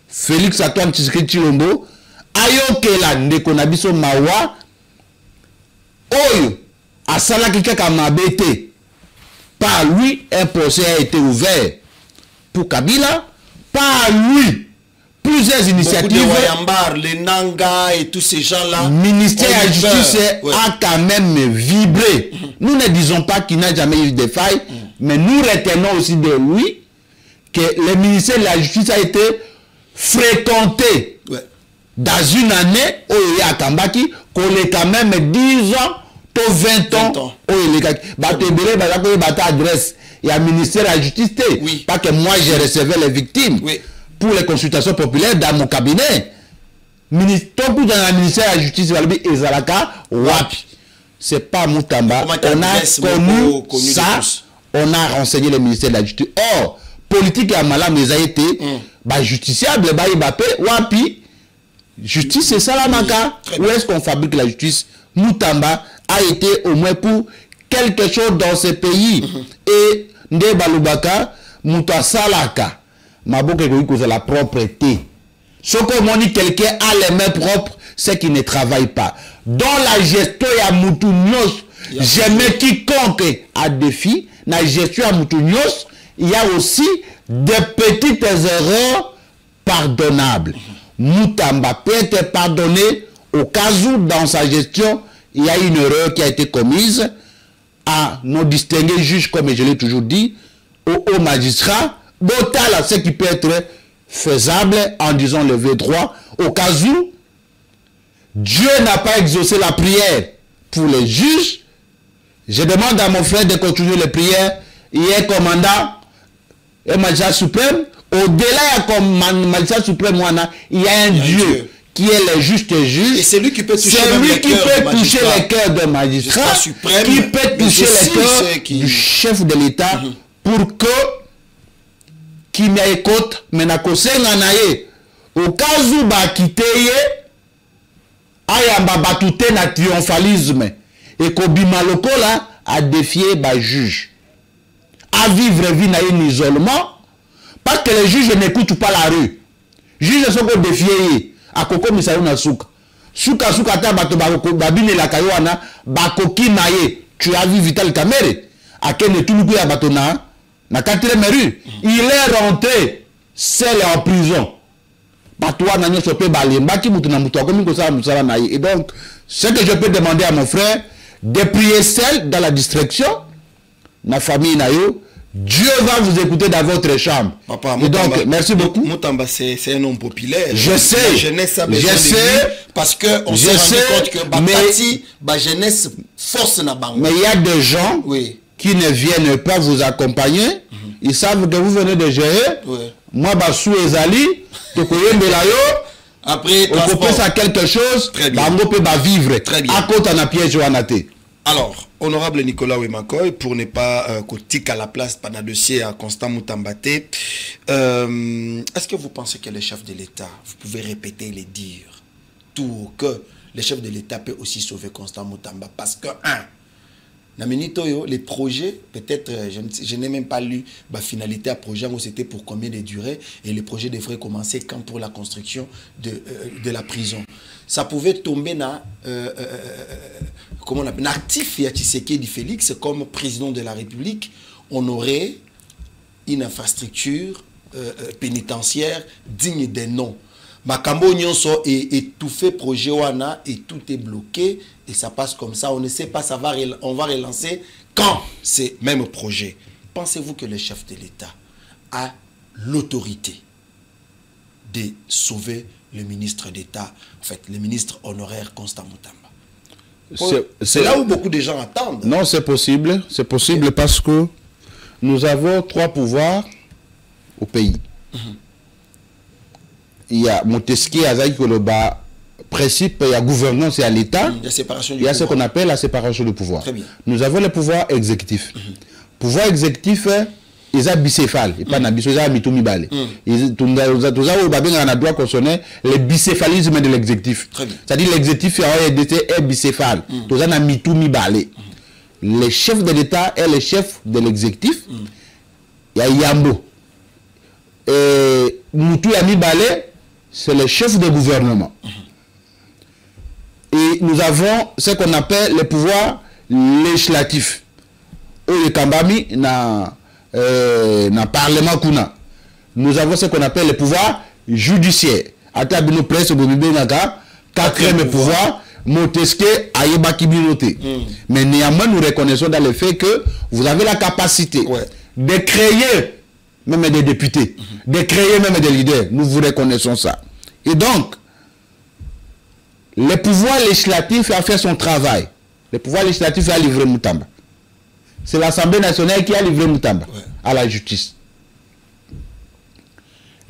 Félix Antoine Tshisekedi Tshilombo, ayokela ndeko na biso mawa, oyo asalaki kaka mabete. Par lui, un procès a été ouvert pour Kabila. Par lui, plusieurs initiatives. Wayambar, les Nanga et tous ces gens-là. Le ministère de la Justice a quand même vibré. Nous ne disons pas qu'il n'a jamais eu de failles, mais nous retenons aussi de lui que le ministère de la Justice a été fréquenté dans une année où il y a Kambaki, qu'on est quand même 10 ans. 20 ans, il y a un ministère de la Justice, pas que moi je recevais les victimes pour les consultations populaires dans mon cabinet. Ministère dans le ministère de la Justice, c'est pas Moutamba. On a connu ça, on a renseigné le ministère de la Justice. Or, politique et malam, ils ont été justiciables, wapi. Justice, c'est ça la manca. Où est-ce qu'on fabrique la justice? Moutamba a été au moins pour quelque chose dans ce pays. Et Ndeba Lubaka, Mouta Salaka, Maboke c'est la propreté. Ce qu'on dit, quelqu'un a les mains propres, c'est qu'il ne travaille pas. Dans la gestion, il y a Moutounos. Jamais quiconque a défi. Dans la gestion, il y a Moutounos. Il y a aussi des petites erreurs pardonnables. Moutamba peut être pardonné au cas où, dans sa gestion, il y a une erreur qui a été commise à nos distingués juges, comme je l'ai toujours dit, aux magistrats, à ce qui peut être faisable en disant le vrai droit, au cas où Dieu n'a pas exaucé la prière pour les juges. Je demande à mon frère de continuer les prières. Il est commandant et magistrat suprême. Au-delà comme magistrat suprême, il y a un Dieu qui est le juste juge. Et c'est lui qui peut toucher les cœurs de magistrats, qui peut toucher les cœurs du chef de l'État pour que qui m'a écouté, mais n'a qu'au au cas où bah quitter ayamba batute na triomphalisme et qu'Obima Lokola a défié bah juge à vivre vie na un isolement parce que les juges n'écoutent pas la rue. Juges sont qu'on défier à koko misayo na souka souka ta bato babine la kayoana bakoki naye tu as vu Vital Kamerhe à quel tout ya bato na 4e rue. Il est rentré seul en prison. Et donc, ce que je peux demander à mon frère, de prier seul dans la distraction, ma famille nayo, Dieu va vous écouter dans votre chambre. Papa, et donc, merci beaucoup. Moutamba, c'est un homme populaire. Je sais. La jeunesse a besoin de lui parce qu'on s'est rendu compte que Batati, la jeunesse force na bango. Mais il y a des gens qui ne viennent pas vous accompagner. Ils savent que vous venez de gérer. Moi, Bassou et Zali, après, on peut ça quelque chose, on peut vivre. Très bien. À côté, on a piège ou alors, honorable Nicolas Wemakoy, pour ne pas cotique à la place par le dossier à Constant Moutambate, est-ce que vous pensez que le chef de l'État, vous pouvez répéter et les dire, tout que le chef de l'État peut aussi sauver Constant Moutamba? Parce que, les projets, peut-être, je n'ai même pas lu la finalité à projet, où c'était pour combien de durée, et les projets devraient commencer quand pour la construction de la prison. Ça pouvait tomber dans comment on appelle, actif à Tshisekedi Félix comme président de la République, on aurait une infrastructure pénitentiaire digne des noms. Makambo Nyonso est étouffé projet wana et tout est bloqué et ça passe comme ça. On ne sait pas, on va relancer quand ces mêmes projets. Pensez-vous que le chef de l'État a l'autorité de sauver le ministre d'État, en fait, le ministre honoraire Constant Mutamba? C'est là où beaucoup de gens attendent. Non, c'est possible. C'est possible parce que nous avons 3 pouvoirs au pays. Il y a Montesquieu, le principe, il y a gouvernance et à l'État. Il y a ce qu'on appelle la séparation du pouvoir. Nous avons le pouvoir exécutif. Pouvoir exécutif, ils sont bicéphales. Et pas ils sont mitumi balé. Nous avons le droit concerné le bicéphalisme de l'exécutif. C'est-à-dire l'exécutif est bicéphale. Nous avons mitumi balé. Le chef de l'État est le chef de l'exécutif. Il y a Yambo. Et Moutou Yami Balé, c'est le chef de gouvernement. Et nous avons ce qu'on appelle le pouvoir législatif. Au Kambami, dans le Parlement Kuna. Nous avons ce qu'on appelle le pouvoir judiciaire. Atabino Presse, quatrième pouvoir, Montesquieu, Ayeba Kibiloté. Mais néanmoins, nous reconnaissons dans le fait que vous avez la capacité de créer même des députés, de créer même des leaders. Nous vous reconnaissons ça. Et donc, le pouvoir législatif a fait son travail. Le pouvoir législatif a livré Mutamba. C'est l'Assemblée nationale qui a livré Mutamba à la justice.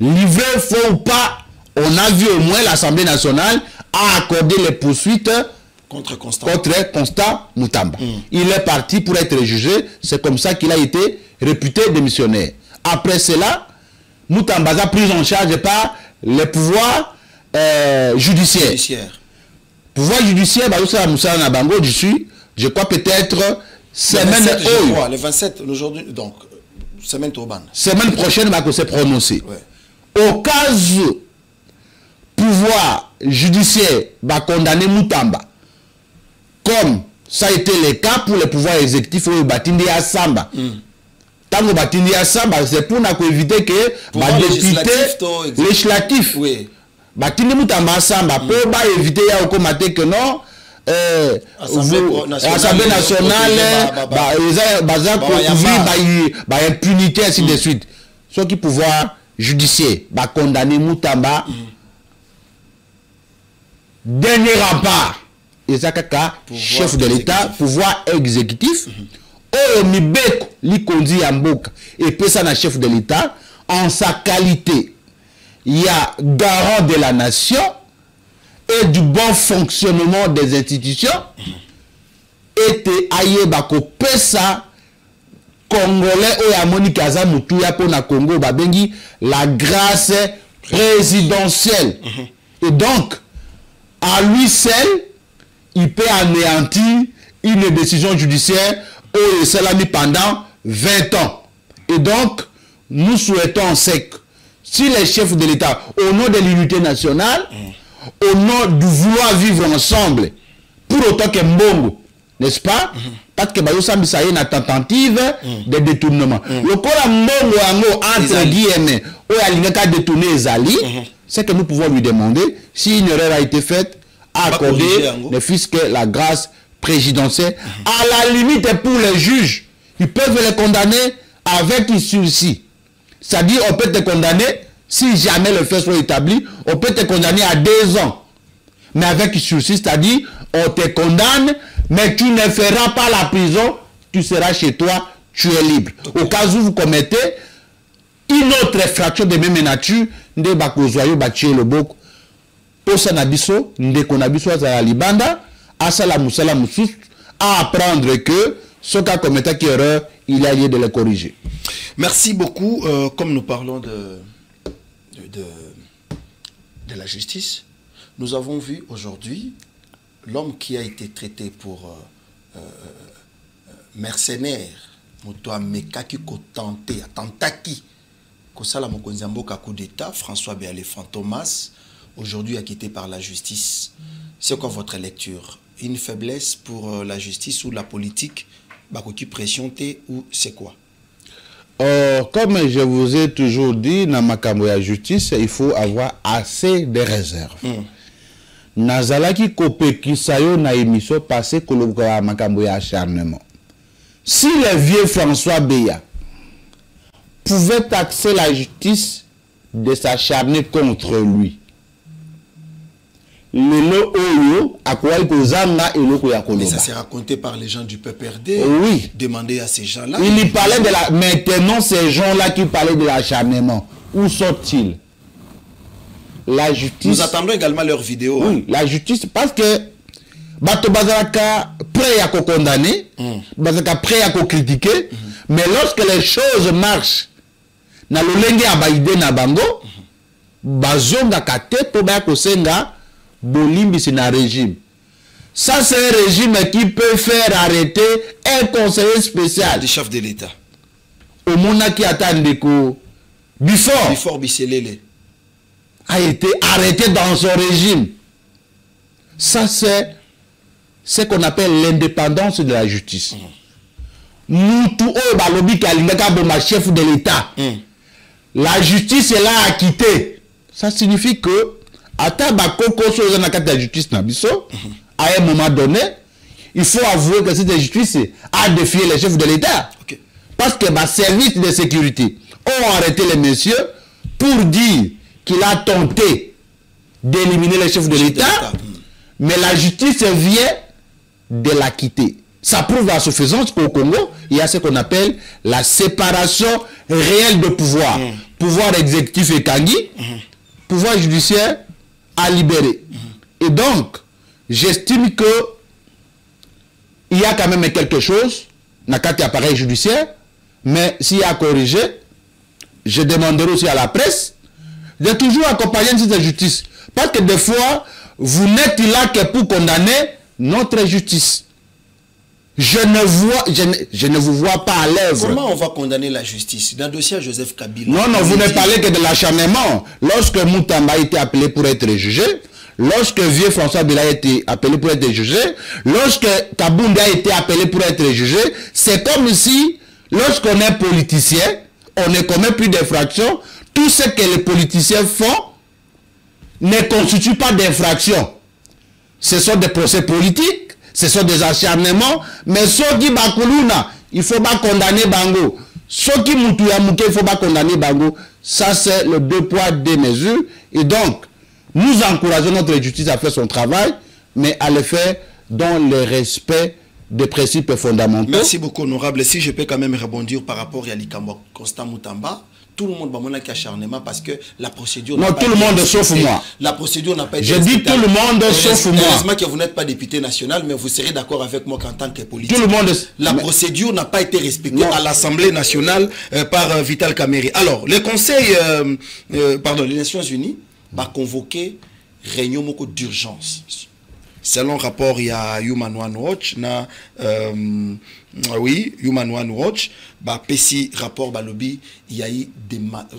Livrer, faut ou pas, on a vu au moins l'Assemblée nationale a accordé les poursuites contre Constant Mutamba. Il est parti pour être jugé. C'est comme ça qu'il a été réputé démissionnaire. Après cela, Mutamba a pris en charge par le pouvoir judiciaire. Pouvoir judiciaire, je crois peut-être semaine le 27 aujourd'hui, donc semaine Tourban. Semaine prochaine, va se prononcer. Au cas où pouvoir judiciaire va condamner Mutamba, comme ça a été le cas pour le pouvoir exécutif au Batindi à Samba. Tango Batindi à Samba, c'est pour éviter que les députés législatifs, Batindi Mutamba à Samba, pour éviter que non. Assemblée nationale, impunité, ainsi de suite. Ce qui pouvoir judiciaire, condamner Mutamba, dernier rempart, chef de l'État, pouvoir exécutif, Mibeko, Likondi Yamboka, et Pessana, chef de l'État, en sa qualité, il y a garant de la nation et du bon fonctionnement des institutions, était aïe bako pesa congolais oyamoni kaza mutuya pona Congo babengi la grâce présidentielle. Et donc à lui seul il peut anéantir une décision judiciaire au salami pendant 20 ans. Et donc nous souhaitons sec si les chefs de l'État au nom de l'unité nationale, au nom du vouloir vivre ensemble, pour autant que Mbongo, n'est-ce pas? Parce que Bayo Sambi ça y est une tentative de détournement. Le corps Mbongo entre guillemets, où il y a détourné les alliés, c'est que nous pouvons lui demander si une erreur a été faite, à accorder ne fût-ce que la grâce présidentielle. À la limite pour les juges, ils peuvent les condamner avec une sursis. C'est-à-dire on peut te condamner. Si jamais le fait soit établi, on peut te condamner à 2 ans. Mais avec sursis, c'est-à-dire, on te condamne, mais tu ne feras pas la prison, tu seras chez toi, tu es libre. Au cas où vous commettez une autre infraction de même nature, nde bakozoyo bachie le boko. Posa nabiso, nde konabiso za libanda, asala musala musus, à apprendre que ce cas commettait qui erreur, il a lieu de le corriger. Merci beaucoup. Comme nous parlons de la justice, nous avons vu aujourd'hui l'homme qui a été traité pour mercenaire moto amekaki kotenter atentaki kosala mokonzi mboka coup d'état François Béaléphant Thomas aujourd'hui acquitté par la justice. C'est quoi votre lecture? Une faiblesse pour la justice ou la politique? Bakoki pression ou c'est quoi? Comme je vous ai toujours dit, dans makambo ya justice, il faut avoir assez de réserves. Nazalaki kopeki sayo na émission passée koloka makambo ya acharnement. Si le vieux François Béa pouvait taxer la justice de s'acharner contre lui, mais ça s'est raconté par les gens du PPRD. Oui. Demandez à ces gens-là. Il y parlait de la... Maintenant, ces gens-là qui parlaient de l'acharnement, où sont-ils? La justice... Nous attendons également leurs vidéos. Oui, la justice, parce que Bato Bazalaka prêt à condamner, Bazalaka prêt à critiquer, mais lorsque les choses marchent, na lolenge abaide na bango, bazonga kate po ba kosenga bolimbi c'est un régime. Ça c'est un régime qui peut faire arrêter un conseiller spécial du chef de l'État. Au monde qui attend que Before Bisselele a été arrêté dans son régime. Ça c'est ce qu'on appelle l'indépendance de la justice. Nous tout balobi kalingaka bomba chef de l'État. La justice est là à quitter. Ça signifie que à la justice à un moment donné, il faut avouer que cette justice a défié les chefs de l'État. Parce que les services de sécurité ont arrêté les messieurs pour dire qu'il a tenté d'éliminer les chefs de l'État, mais la justice vient de la quitter. Ça prouve la suffisance qu'au Congo, il y a ce qu'on appelle la séparation réelle de pouvoir. Pouvoir exécutif et Kangi, pouvoir judiciaire à libérer. Et donc, j'estime que il y a quand même quelque chose dans le appareil judiciaire, mais s'il y a à corriger, je demanderai aussi à la presse de toujours accompagner cette justice. Parce que des fois, vous n'êtes là que pour condamner notre justice. Je ne vous vois pas à l'œuvre. Comment on va condamner la justice? Dans le dossier Joseph Kabila. Non, vous ne parlez que de l'acharnement. Lorsque Moutamba a été appelé pour être jugé, lorsque vieux François Bila a été appelé pour être jugé, lorsque Kabounde a été appelé pour être jugé, c'est comme si, lorsqu'on est politicien, on ne commet plus d'infraction. Tout ce que les politiciens font ne constitue pas d'infraction. Ce sont des procès politiques. Ce sont des acharnements, mais ceux qui bakuluna, il faut pas condamner Bango. Ceux qui moutouyamuke, il faut pas condamner Bango. Ça, c'est le 2 poids, 2 mesures. Et donc, nous encourageons notre justice à faire son travail, mais à le faire dans le respect des principes fondamentaux. Merci beaucoup, honorable. Si je peux quand même rebondir par rapport à Likambo Constant Moutamba, tout le monde va m'en acharnement parce que la procédure. Non, tout le monde sauf moi. La procédure n'a pas été. Je dis tout le monde sauf moi. Heureusement que vous n'êtes pas député national, mais vous serez d'accord avec moi qu'en tant que politique. Tout le monde. La procédure n'a pas été respectée à l'Assemblée nationale par Vital Kamerhe. Alors, le Conseil, les Nations Unies va convoquer réunion d'urgence. Selon rapport, il y a Human One Watch, Human One Watch, PC rapport balobi, il y a eu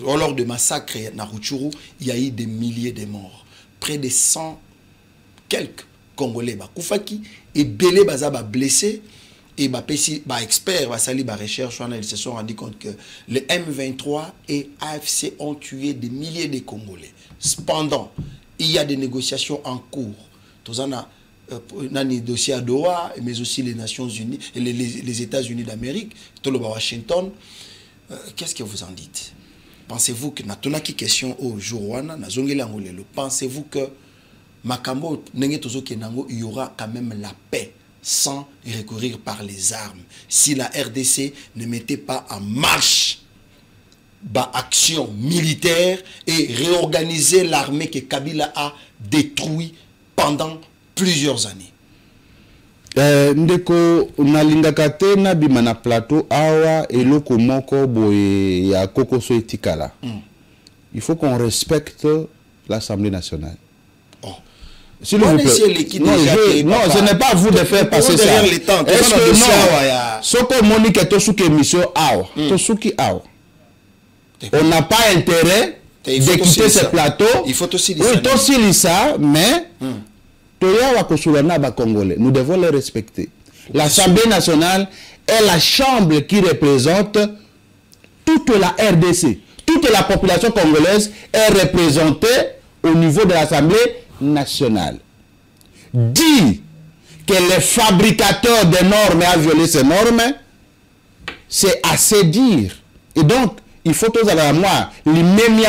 lors de massacres na Rutshuru, il y a eu des milliers de morts. Près de 100 quelques Congolais Koufaki et Belé baza blessés et PC experts sali recherche, ils se sont rendus compte que les M23 et AFC ont tué des milliers de Congolais. Cependant, il y a des négociations en cours. Dans les dossiers à Doha, mais aussi les Nations Unies, les États-Unis d'Amérique, Washington. Qu'est-ce que vous en dites? Pensez-vous que question au jour pensez-vous que Makambo il y aura quand même la paix sans recourir par les armes si la RDC ne mettait pas en marche action militaire et réorganiser l'armée que Kabila a détruite pendant plusieurs années? Ndeko nalingaka te na bimana plateau awa eloko moko boye ya kokoso etikala. Il faut qu'on respecte l'Assemblée nationale. S'il vous plaît. Non, ce n'est pas à vous de faire passer ça. Est-ce que non? Ce que Monique est au émission, on n'a pas intérêt d'écouter ce plateau. Il faut aussi lire ça, mais nous devons le respecter. L'Assemblée nationale est la chambre qui représente toute la RDC. Toute la population congolaise est représentée au niveau de l'Assemblée nationale. Dire que les fabricateurs des normes ont violé ces normes, c'est assez dire. Et donc, il faut tous avoir moi, les mêmes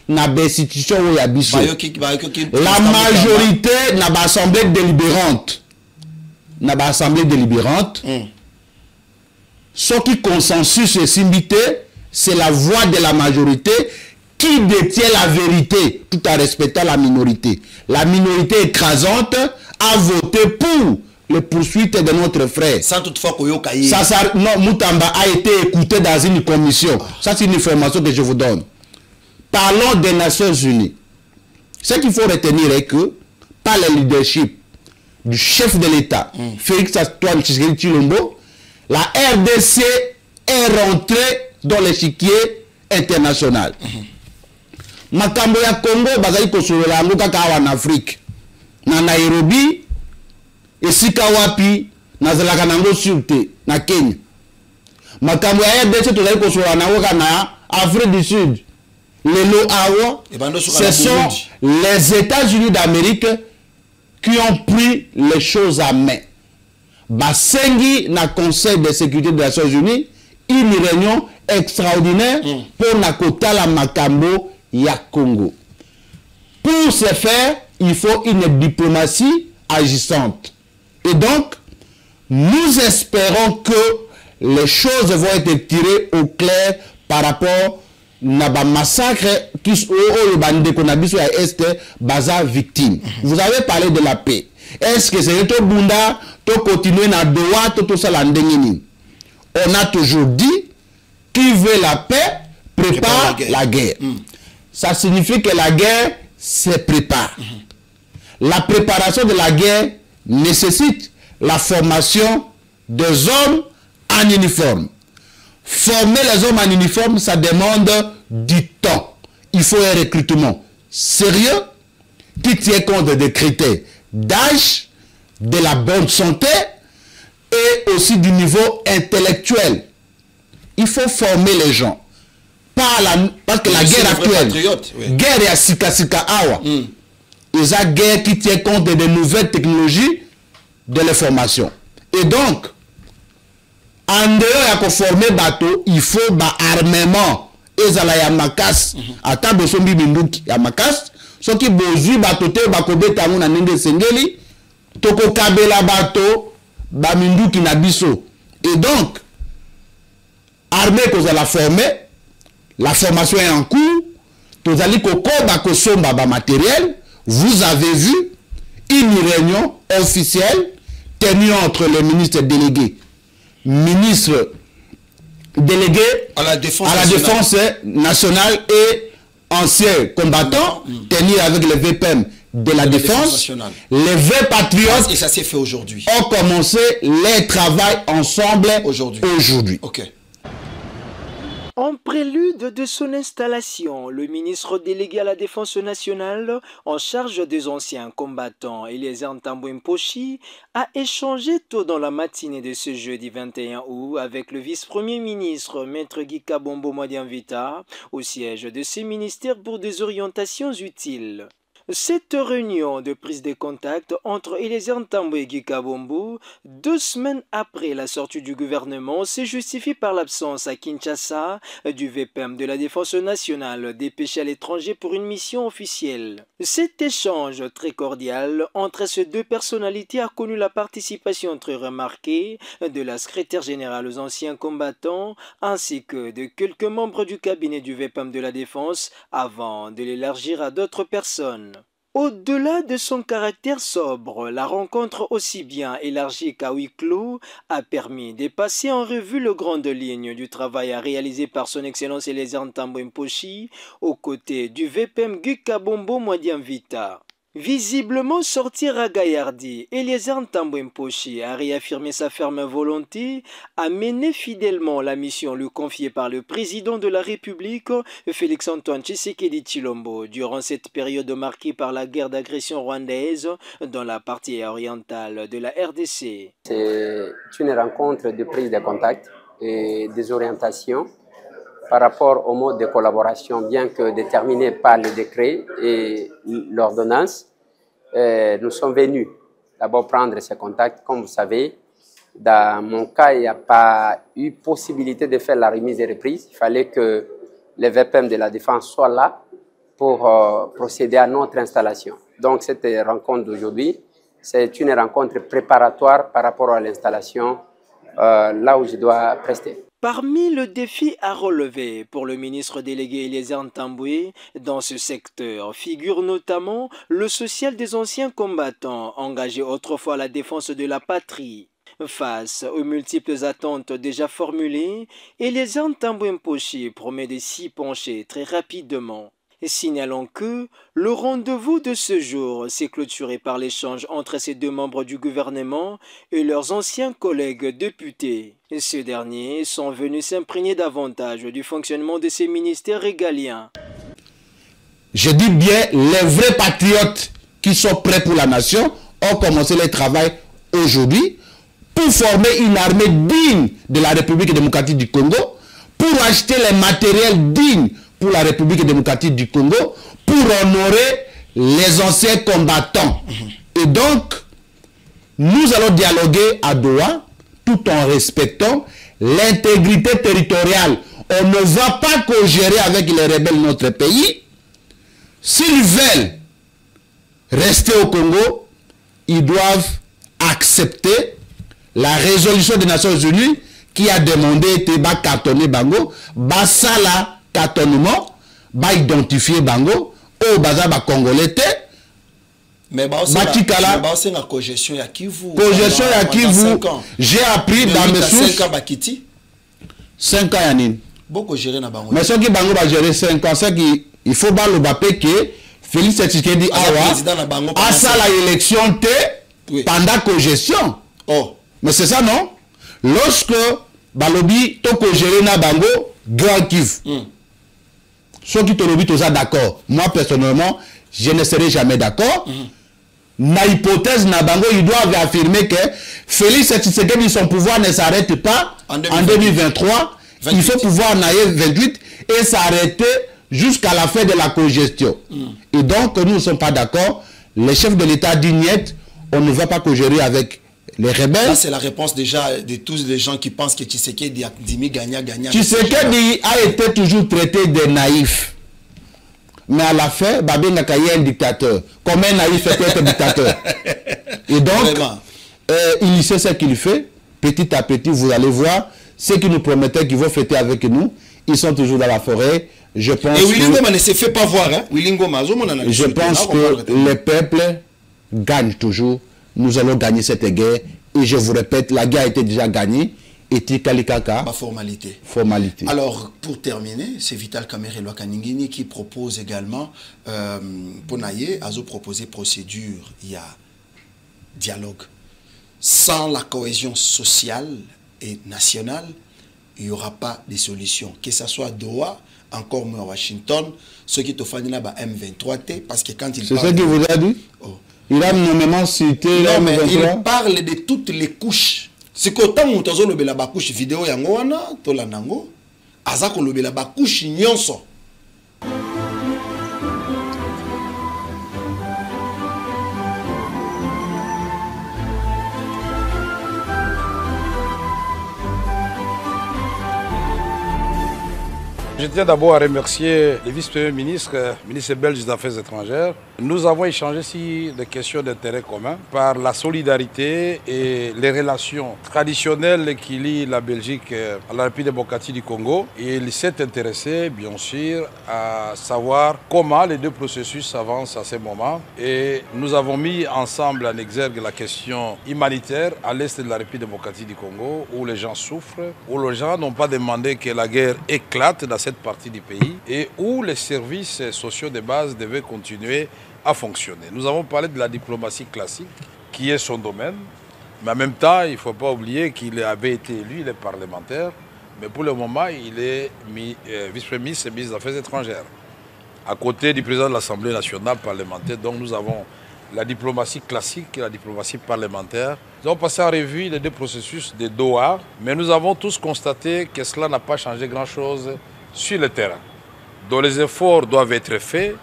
na l'institution où il y a la majorité n'a pas assemblée délibérante. N'a pas assemblée délibérante. Ce qui consensus est simbité, c'est la voix de la majorité qui détient la vérité tout en respectant la minorité. La minorité écrasante a voté pour les poursuites de notre frère. Sans toutefois ça, non, Moutamba a été écouté dans une commission. Ça, c'est une information que je vous donne. Parlons des Nations Unies. Ce qu'il faut retenir est que, par le leadership du chef de l'État, Félix Antoine Tshisekedi Tshilombo, la RDC est rentrée dans l'échiquier international. Makambo ya Congo bazali kosolola yango kaka awa na Afrique. Na Nairobi, esika wapi nazalaka nango surte na Kenya. Makambo ya RDC tozali kosolola nango kaka na Afrique du Sud. Lelo awa, ce sont les États-Unis d'Amérique qui ont pris les choses à main. Basengi na Conseil de sécurité des Nations Unies une réunion extraordinaire pour nakota la makambo ya Congo. Pour ce faire, il faut une diplomatie agissante. Et donc, nous espérons que les choses vont être tirées au clair par rapport à massacre qui est victime. Vous avez parlé de la paix. Est-ce que c'est tout Bunda, tout continuer na doa, tout ça l'andengini? On a toujours dit, qui veut la paix, prépare la guerre. Ça signifie que la guerre se prépare. La préparation de la guerre nécessite la formation des hommes en uniforme. Former les hommes en uniforme, ça demande du temps. Il faut un recrutement sérieux qui tient compte des critères d'âge, de la bonne santé et aussi du niveau intellectuel. Il faut former les gens. Parce que la guerre actuelle, guerre ya sika awa, c'est une guerre qui tient compte des nouvelles technologies de l'information. Et donc, en dehors de former bateau, il faut armement. Ezala ya makas, ata bosombi binduki ya makas, so ki bozui bateau te bakobeta ngo na ndenge sengeli, toko kabela bateau ba minduki na biso. Et donc, armée qu'on la former, la formation est en cours, tozali kokoba kosomba ba matériel. Vous avez vu une réunion officielle tenue entre les ministres délégués, ministres délégués à la défense nationale et anciens combattants, tenus avec le VPM de la défense. Les 20 patriotes et ça s'est fait aujourd'hui. Ont commencé leur travail ensemble aujourd'hui. Ok. En prélude de son installation, le ministre délégué à la Défense nationale en charge des anciens combattants, Eliezer Ntambwe Mposhi, a échangé tôt dans la matinée de ce jeudi 21 août avec le vice-premier ministre, Maître Guy Kabombo Mwadiamvita, au siège de ce ministère pour des orientations utiles. Cette réunion de prise de contact entre Eliezer Ntambwe et Guy Kabombo, 2 semaines après la sortie du gouvernement, se justifie par l'absence à Kinshasa du VPM de la Défense nationale dépêché à l'étranger pour une mission officielle. Cet échange très cordial entre ces deux personnalités a connu la participation très remarquée de la secrétaire générale aux anciens combattants ainsi que de quelques membres du cabinet du VPM de la Défense avant de l'élargir à d'autres personnes. Au-delà de son caractère sobre, la rencontre aussi bien élargie qu'à huis clos a permis de passer en revue les grandes lignes du travail à réaliser par son Excellence Eliezer Ntambwe Mposhi aux côtés du VPM Guy Kabombo Mwadiamvita. Visiblement sorti ragaillardi, Eliezer Ntambwe Mposhi a réaffirmé sa ferme volonté à mener fidèlement la mission lui confiée par le président de la République, Félix-Antoine Tshisekedi Tshilombo, durant cette période marquée par la guerre d'agression rwandaise dans la partie orientale de la RDC. C'est une rencontre de prise de contact et des orientations par rapport au mode de collaboration, bien que déterminé par le décret et l'ordonnance. Nous sommes venus d'abord prendre ces contacts. Comme vous savez, dans mon cas, il n'y a pas eu possibilité de faire la remise et reprise. Il fallait que les VPM de la Défense soient là pour procéder à notre installation. Donc cette rencontre d'aujourd'hui, c'est une rencontre préparatoire par rapport à l'installation là où je dois prester. Parmi le défi à relever pour le ministre délégué Eliezer Ntambwe dans ce secteur figure notamment le social des anciens combattants engagés autrefois à la défense de la patrie. Face aux multiples attentes déjà formulées, Eliezer Ntambwe Mposhi promet de s'y pencher très rapidement. Signalons que le rendez-vous de ce jour s'est clôturé par l'échange entre ces deux membres du gouvernement et leurs anciens collègues députés. Ces derniers sont venus s'imprégner davantage du fonctionnement de ces ministères régaliens. Je dis bien, les vrais patriotes qui sont prêts pour la nation ont commencé le travail aujourd'hui pour former une armée digne de la République démocratique du Congo, pour acheter les matériels dignes pour la République démocratique du Congo, pour honorer les anciens combattants. Et donc, nous allons dialoguer à Doha, tout en respectant l'intégrité territoriale. On ne va pas co-gérer avec les rebelles de notre pays. S'ils veulent rester au Congo, ils doivent accepter la résolution des Nations Unies qui a demandé de cartonner Bango, basala cartonnement, ba identifier Bango, au bazar ba congolais. Mais c'est la cogestion à qui vous. Cogestion à qui vous. J'ai appris dans mes sources. 5 ans Yanine. Beaucoup géré na Bango. Mais ce qui Bango va gérer 5 ans, c'est qu'il faut pas le bapé que Félix Tshisekedi Awa a ça la élection pendant cogestion. Oh. Mais c'est ça non? Lorsque Balobi toko géré na Bango, Grand Kiv. Ceux qui te lobby tout ça d'accord. Moi personnellement, je ne serai jamais d'accord. Na hypothèse na Bango, ils doivent affirmer que Félix Tshisekedi, son pouvoir ne s'arrête pas en 2023. 28. Il faut pouvoir en aller 28 et s'arrêter jusqu'à la fin de la cogestion. Et donc, nous ne sommes pas d'accord. Les chefs de l'État disent niet, on ne va pas co-gérer avec les rebelles. C'est la réponse déjà de tous les gens qui pensent que Tshisekedi a dit gagnant. Tshisekedi a été toujours traité de naïf. Mais à la fin, Babé Nakaye est un dictateur. Comme un naïf peut être dictateur. Et donc, il sait ce qu'il fait. Petit à petit, vous allez voir, ceux qui nous promettaient qu'ils vont fêter avec nous, ils sont toujours dans la forêt. Je pense et Willy Ngoma ne se fait pas voir. Hein? Je pense que le peuple gagne toujours. Nous allons gagner cette guerre. Et je vous répète, la guerre a été déjà gagnée. Et Tikalikaka. Formalité. Formalité. Alors, pour terminer, c'est Vital Kamerhe Lwakaningini qui propose également, pour Naye, Azo proposer procédure, il y a dialogue. Sans la cohésion sociale et nationale, il n'y aura pas de solution. Que ce soit Doha, encore moins Washington, ceux qui te font M23T, parce que quand il parle... C'est ce qu'il vous a dit? Oh. Il a nommément cité... Non, mais il parle de toutes les couches. C'est qu'autant où tu as le couche vidéo yango wana, to la nango, azako le couche nyonso. Je tiens d'abord à remercier le vice-premier ministre, ministre belge des Affaires étrangères. Nous avons échangé sur des questions d'intérêt commun par la solidarité et les relations traditionnelles qui lient la Belgique à la République démocratique du Congo. Et il s'est intéressé, bien sûr, à savoir comment les deux processus avancent à ce moment. Et nous avons mis ensemble en exergue la question humanitaire à l'est de la République démocratique du Congo, où les gens souffrent, où les gens n'ont pas demandé que la guerre éclate dans cette partie du pays et où les services sociaux de base devaient continuer a fonctionné. Nous avons parlé de la diplomatie classique, qui est son domaine, mais en même temps, il ne faut pas oublier qu'il avait été élu, il est parlementaire, mais pour le moment, il est vice-premier ministre et ministre des Affaires étrangères, à côté du président de l'Assemblée nationale parlementaire. Donc nous avons la diplomatie classique et la diplomatie parlementaire. Nous avons passé en revue les deux processus de Doha, mais nous avons tous constaté que cela n'a pas changé grand-chose sur le terrain. Donc les efforts doivent être faits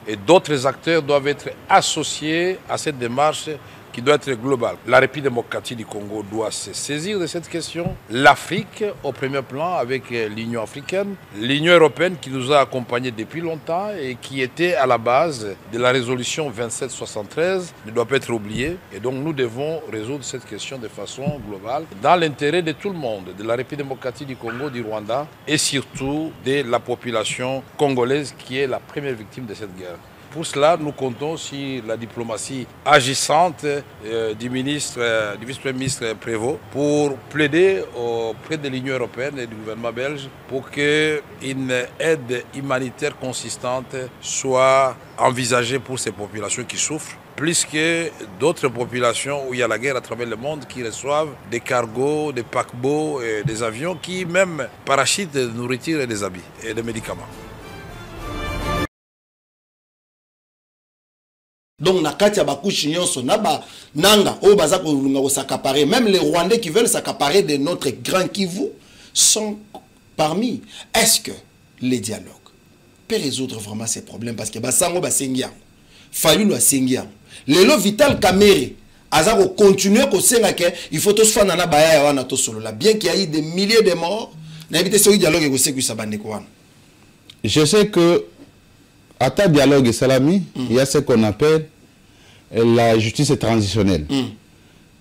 et d'autres acteurs doivent être associés à cette démarche qui doit être globale. La République démocratique du Congo doit se saisir de cette question. L'Afrique au premier plan avec l'Union africaine. L'Union européenne qui nous a accompagnés depuis longtemps et qui était à la base de la résolution 2773 ne doit pas être oubliée. Et donc nous devons résoudre cette question de façon globale dans l'intérêt de tout le monde, de la République démocratique du Congo, du Rwanda et surtout de la population congolaise qui est la première victime de cette guerre. Pour cela, nous comptons sur la diplomatie agissante du vice-premier ministre Prévost pour plaider auprès de l'Union européenne et du gouvernement belge pour qu'une aide humanitaire consistante soit envisagée pour ces populations qui souffrent, plus que d'autres populations où il y a la guerre à travers le monde qui reçoivent des cargos, des paquebots, des avions qui même parachutent de nourriture et des habits et des médicaments. Donc, na kati ya bakushi nyonso na ba nanga o baza ko lunga ko s'accaparer, même les Rwandais qui veulent s'accaparer de notre grand Kivu sont parmi. Est-ce que les dialogues peuvent résoudre vraiment ces problèmes? Parce que basango basengia fallu lo sengia lelo Vital Kamerhe aza ko continuer ko senga ke il faut tous fana na baya wana to solo là, bien qu'il y ait des milliers de morts na éviter ce dialogue ko seku sabande ko wana. Je sais que à ta dialogue salami, il y a ce qu'on appelle la justice transitionnelle.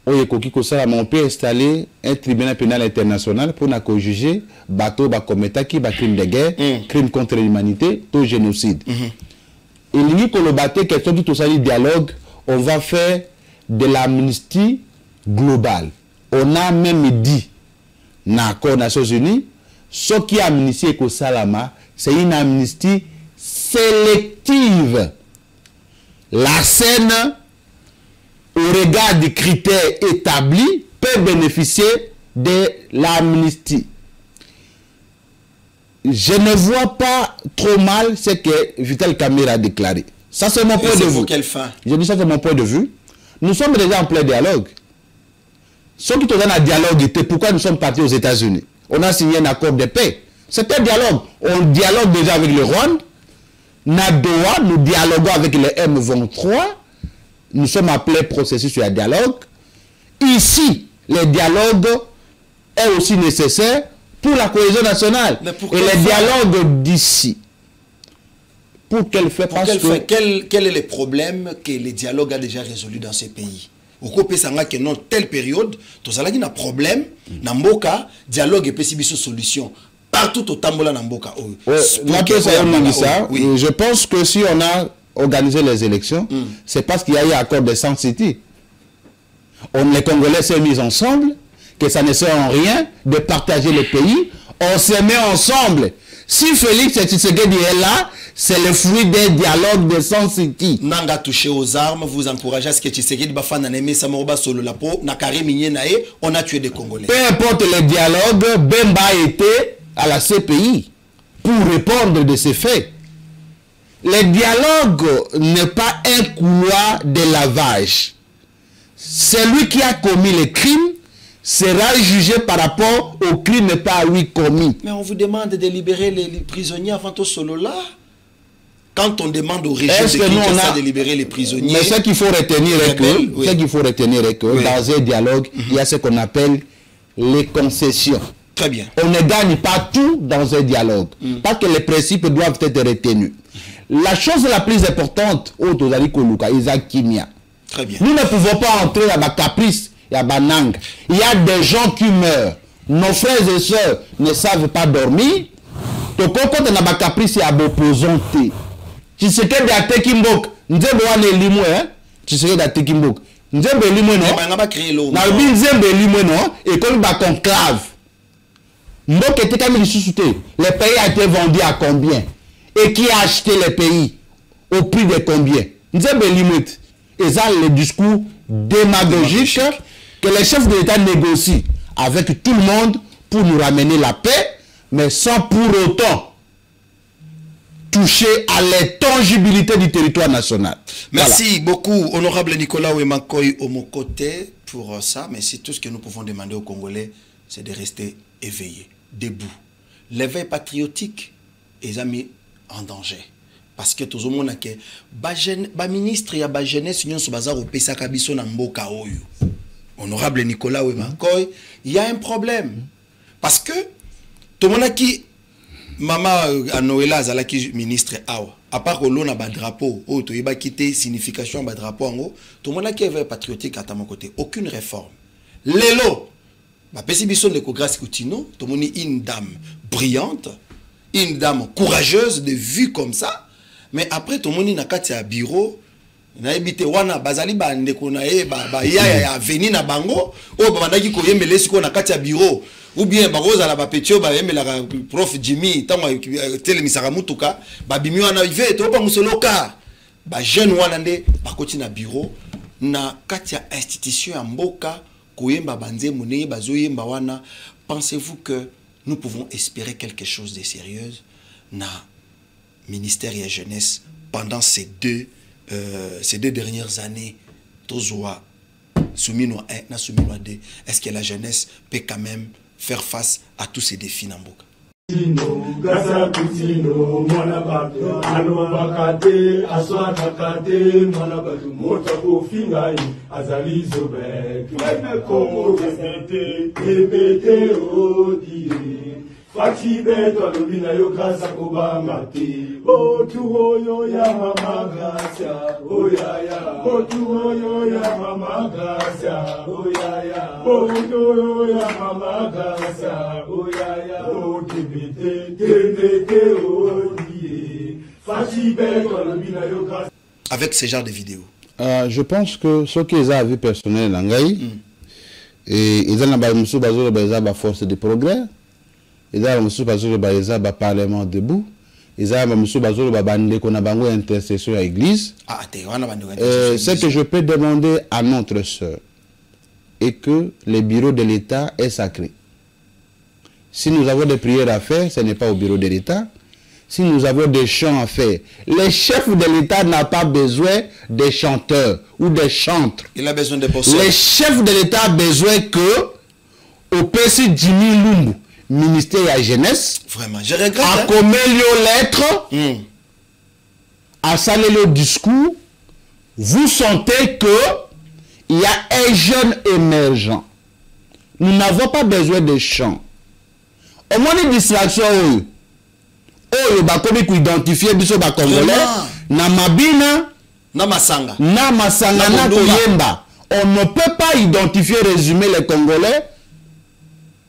On peut installer un tribunal pénal international pour juger bateau qui crime de guerre, crime contre l'humanité, tout génocide. Et il que le bateau question du tout ça dialogue, on va faire de l'amnistie globale. On a même dit dans l'accord des Nations Unies, ce qui est amnistie au Salama, c'est une amnistie sélective. La scène, au regard des critères établis, peut bénéficier de l'amnistie. Je ne vois pas trop mal ce que Vital Kamerhe a déclaré. Ça, c'est mon point de vue. Quelle fin? Je dis ça, c'est mon point de vue. Nous sommes déjà en plein dialogue. Ceux qui sont dans un dialogue étaient pourquoi nous sommes partis aux États-Unis. On a signé un accord de paix. C'est un dialogue. On dialogue déjà avec le Rwanda. Nadoa, nous dialoguons avec le M23. Nous sommes appelés processus sur le dialogue. Ici, le dialogue est aussi nécessaire pour la cohésion nationale. Et le dialogue d'ici. Pour quel fait? Quel est le problème que le dialogue a déjà résolu dans ces pays? Au côté que non telle période, tous allons un problème, namboka dialogue et possible solution. Partout au Tambola Namboka. Je pense que si on a organisé les élections, c'est parce qu'il y a eu un accord de Sun City. Les Congolais s'est mis ensemble, que ça ne sert en rien de partager le pays. On se met ensemble. Si Félix Tshisekedi est là, c'est le fruit des dialogues de Sun City. Nanga touché aux armes, vous encouragez à ce que Tshisekedi bafana neme samoroba solo la po, nakare minye nae, on a tué des Congolais. Peu importe le dialogue, Bemba était à la CPI pour répondre de ces faits. Le dialogue n'est pas un couloir de lavage. Celui qui a commis le crime sera jugé par rapport au crime pas lui commis. Mais on vous demande de libérer les prisonniers avant tout solo là. Quand on demande au régime de libérer les prisonniers. Mais ce qu'il faut retenir est que, dans un dialogue, il y a ce qu'on appelle les concessions. Très bien. On ne gagne pas tout dans un dialogue. Parce que les principes doivent être retenus. La chose la plus importante, très bien. Nous ne pouvons pas entrer à ma caprice et à Banang. Il y a des gens qui meurent. Nos frères et sœurs ne savent pas dormir. Donc, quand on a ma caprice et à l'opposant, tu sais que des Tekimbok, nous devons aller limoué, tu sais que des Tekimbok, nous devons limoué, non? Et comme il conclave. Le pays a été vendu à combien? Et qui a acheté le pays? Au prix de combien? Nzembe limite. Et ça, le discours démagogique que les chefs de l'État négocient avec tout le monde pour nous ramener la paix, mais sans pour autant toucher à l'intangibilité du territoire national. Merci beaucoup, honorable Nicolas Ouemakoy Omokoté, pour ça. Mais c'est tout ce que nous pouvons demander aux Congolais, c'est de rester éveillés, debout. L'éveil patriotique est mis en danger. Parce que tout le monde a que le ministre et la jeunesse sont bazar au Pesaka biso na mboka oyo. Honorable Nicolas Ouemakoy, il y a un problème. Parce que tout le monde a qui Maman Anoela Zalaki ministre awa. À part que l'on a un drapeau, il va quitter signification de drapeau en haut. Tout le monde a qui est patriotique à mon côté. Aucune réforme. Lélo, Pessi Bisson de Kogras Koutino, tout le monde est une dame brillante, une dame courageuse de vue comme ça. Mais après, tout le monde est à bureau. Na ebité wana bazali ba ndeko na ye ba ya veni na bango o ba bandaki ko yembele siko na kati ya bureau ou bien ba roza la ba petio ba yembela prof Jimmy tango tele misaka mutuka ba bimi wana ive to ba musoloka ba jeune wana nde ba koti na bureau na kati ya institution ya mboka ko yemba banze mone ba zo yemba wana. Pensez-vous que nous pouvons espérer quelque chose de sérieux na ministère et jeunesse pendant ces deux dernières années, est-ce que la jeunesse peut quand même faire face à tous ces défis Namboka? Fachibe to lubina yo grasa kobanga ti otuoyo ya mama grasa oyaya otuoyo ya mama grasa oyaya otuoyo ya mama grasa oyaya otibite tenete odie fachibe to lubina yo grasa. Avec ce genre de vidéos, je pense que ce qu'ils ont vu personnel l'angai et ils ont la force de progrès. Ils ont le Parlement debout. Ils ont le intercession à l'église. Ce que je peux demander à notre soeur est que le bureau de l'État est sacré. Si nous avons des prières à faire, ce n'est pas au bureau de l'État. Si nous avons des chants à faire, les chefs de l'État n'ont pas besoin des chanteurs ou des chantres. Il a besoin de personnes. Les chefs de l'État ont besoin que au PC Jimmy Lumbu, ministère de la jeunesse, vraiment, je regrette. À commettre les lettres, à saluer le discours, vous sentez que il y a un jeune émergent. Nous n'avons pas besoin de chants. Au moins une distraction, il va identifier les Congolais, na mabina, na masanga, na koyemba. On ne peut pas identifier, résumer les Congolais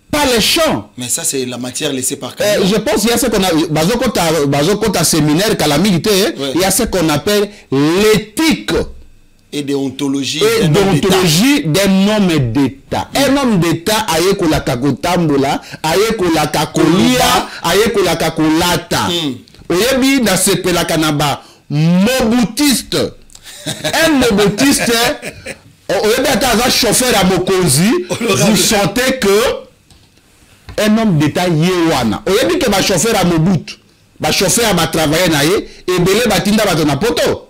par les chants. Mais ça, c'est la matière laissée par je pense qu'il y a ce qu'on a, bazokota séminaire, calamité, il y a ce qu'on appelle l'éthique et déontologie d'un homme d'État. Un homme d'État aye ko la kakotambola, aye ko la kakolia, aye ko la kakolata. Oyebi na sepela kanaba mobutiste. Un mobutiste, oyebi ata chauffeur à Mokonzi, vous sentez que un homme d'État yewana. Oyebi que ma chauffeur à Mobutu, ma chauffeur à travailler na ye, et belé batinda batona poto.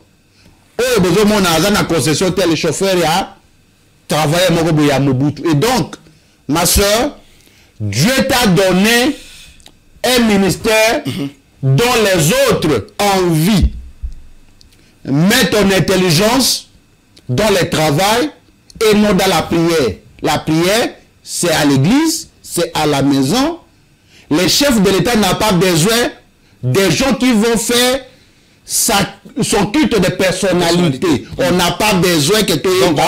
Oh, besoin mon na concession tel chauffeur a travaillé à Mobutu. Et donc, ma soeur, Dieu t'a donné un ministère dont les autres envient. Mets ton intelligence dans le travail et non dans la prière. La prière, c'est à l'église, c'est à la maison. Les chefs de l'État n'ont pas besoin des gens qui vont faire son culte de personnalité. On n'a pas besoin que tout le monde.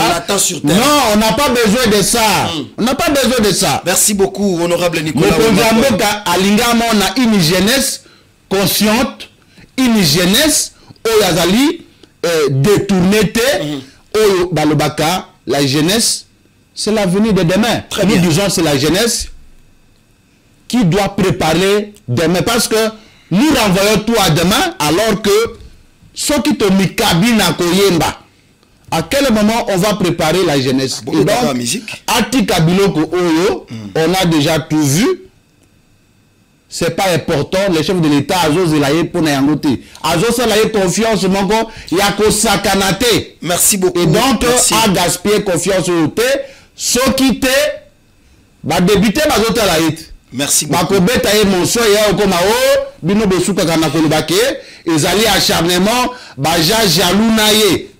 Non, on n'a pas besoin de ça. On n'a pas besoin de ça. Merci beaucoup, honorable Nicolas. On a une jeunesse consciente, une jeunesse oyazali détournée. La jeunesse, c'est l'avenir de demain. Nous disons c'est la jeunesse qui doit préparer demain, parce que nous renvoyons tout à demain alors que Ce qui te mikabina koyemba. À quel moment on va préparer la jeunesse? Et donc, Atika Biloko Oyo, on a déjà tout vu. C'est pas important. Les chefs de l'État, Azo Zelaye pour Nayangote. Azo Zelaye confiance, mon gars, il y a que Sakanate. Merci beaucoup. Et donc, à gaspiller confiance au thé, ce qui te va débuter ma zota la hit. Merci beaucoup. Bakobeta et mon soeur, il y a comme Bino Besuka Kanakolubake, ils allaient acharnement, Baja Jalou Naye.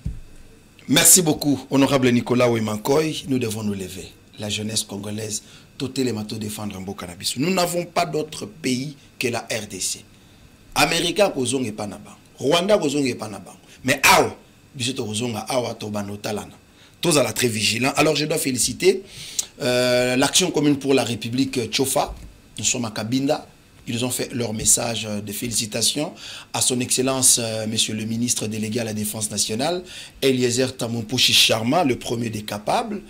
Merci beaucoup, honorable Nicolas Ouemankoy. Nous devons nous lever. La jeunesse congolaise, tout les matos défendre un beau cannabis. Nous n'avons pas d'autre pays que la RDC. Américain, Kozong et Panaba. Rwanda, Kozong et Panaba. Mais Awa, Bisoto Kozonga, Awa, Tobano, Talana. Tous à la très vigilant. Alors je dois féliciter l'Action commune pour la République Tchofa. Nous sommes à Kabinda. Ils ont fait leur message de félicitations à son Excellence, Monsieur le ministre délégué à la Défense nationale, Eliezer Tamumpushi Sharma, le premier des capables.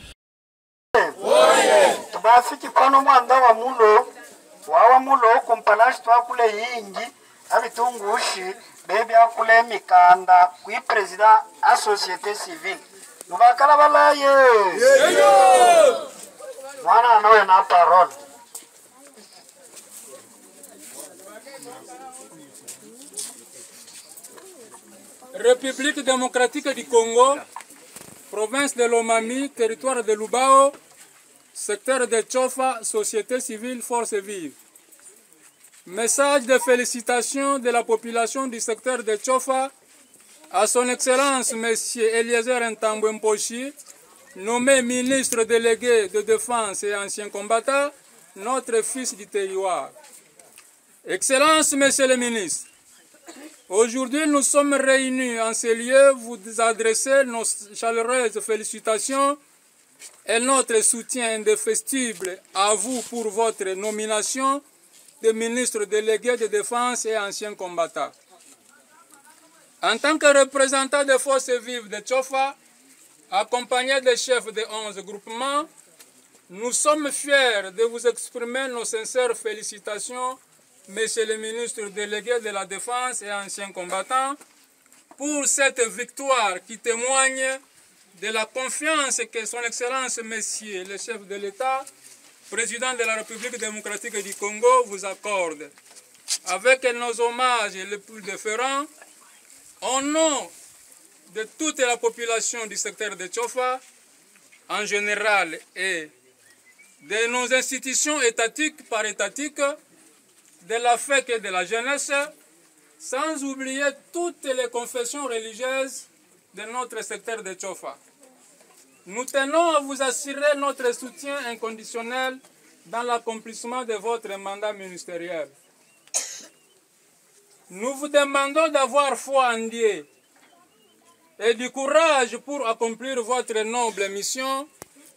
République démocratique du Congo, province de Lomami, territoire de Lubao, secteur de Tchofa, société civile, force vive. Message de félicitations de la population du secteur de Tchofa à son Excellence M. Eliezer Ntambwe-Mposhi, nommé ministre délégué de Défense et ancien combattant, notre fils du territoire. Excellence, Monsieur le ministre, aujourd'hui, nous sommes réunis en ces lieux, vous adresser nos chaleureuses félicitations et notre soutien indéfectible à vous pour votre nomination de ministre délégué de Défense et ancien combattant. En tant que représentant des forces vives de Tchofa, accompagné des chefs de 11 groupements, nous sommes fiers de vous exprimer nos sincères félicitations, Monsieur le ministre délégué de la Défense et ancien combattant, pour cette victoire qui témoigne de la confiance que son Excellence Monsieur le chef de l'État, président de la République démocratique du Congo, vous accorde. Avec nos hommages les plus déférents, au nom de toute la population du secteur de Tchofa, en général, et de nos institutions étatiques par étatiques, de la fête et de la jeunesse, sans oublier toutes les confessions religieuses de notre secteur de Tchofa. Nous tenons à vous assurer notre soutien inconditionnel dans l'accomplissement de votre mandat ministériel. Nous vous demandons d'avoir foi en Dieu et du courage pour accomplir votre noble mission,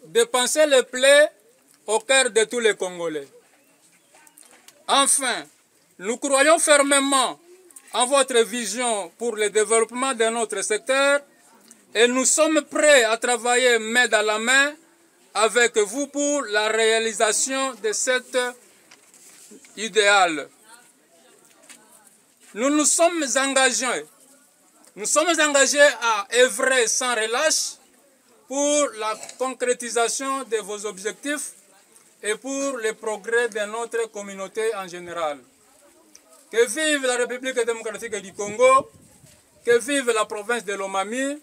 de penser les plaies au cœur de tous les Congolais. Enfin, nous croyons fermement en votre vision pour le développement de notre secteur et nous sommes prêts à travailler main dans la main avec vous pour la réalisation de cet idéal. Nous nous sommes engagés à œuvrer sans relâche pour la concrétisation de vos objectifs et pour le progrès de notre communauté en général. Que vive la République démocratique du Congo, que vive la province de Lomami,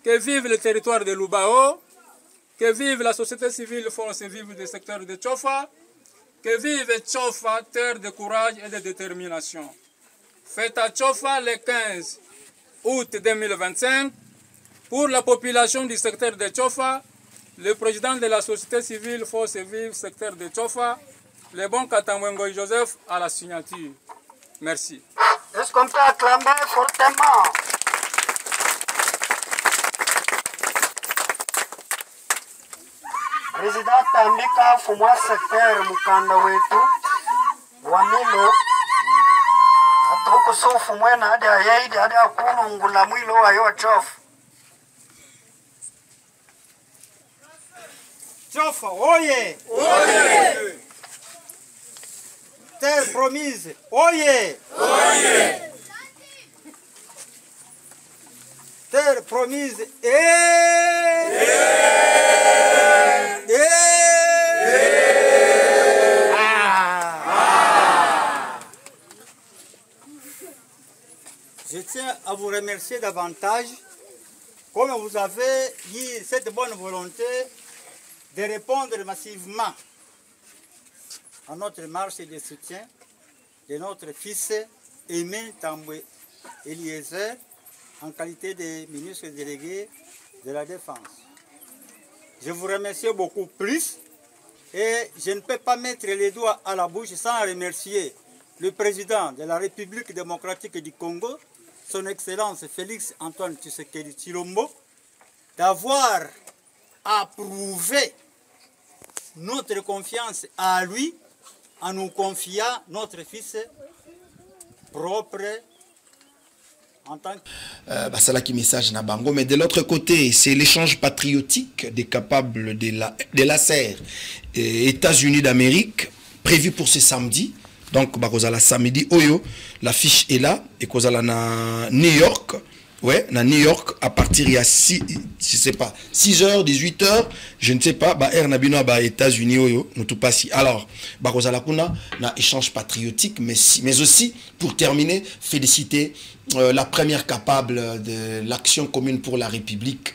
que vive le territoire de Lubao, que vive la société civile force vive du secteur de Tchofa, que vive Tchofa, terre de courage et de détermination. Fête à Tchofa le 15 août 2025 pour la population du secteur de Tchofa, le président de la société civile force vive secteur de Tchofa, le bon Katamwengo Joseph à la signature. Merci. Est-ce qu'on peut acclamer fortement? Président Tambika Fumwa secteur mukanda wetu wa Milo atoko so fumwe na hadi ayaidi hadi akulungula mwilo wa yo chofu. Tchofa, oye! Oye! Terre promise, oye! Oye! terre promise Je tiens à vous remercier davantage, comme vous avez eu cette bonne volonté de répondre massivement à notre marche de soutien de notre fils Aimé Tambwe Eliezer en qualité de ministre délégué de la Défense. Je vous remercie beaucoup plus et je ne peux pas mettre les doigts à la bouche sans remercier le président de la République démocratique du Congo, son Excellence Félix Antoine Tshisekedi Tshilombo, d'avoir approuvé notre confiance à lui en nous confiant notre fils propre en tant que... C'est là qui message na bango, mais de l'autre côté, c'est l'échange patriotique des capables de la serre États-Unis d'Amérique, prévu pour ce samedi. Donc, la samedi, Oyo, l'affiche est là, et qu'on a na New York. Ouais, na New York, à partir il y a 6, je sais pas, 6h, 18h, je ne sais pas, air nabino États-Unis, Oyo, nous tout pas si. Alors, kuna na échange patriotique, mais aussi, pour terminer, féliciter la première capable de l'action commune pour la République,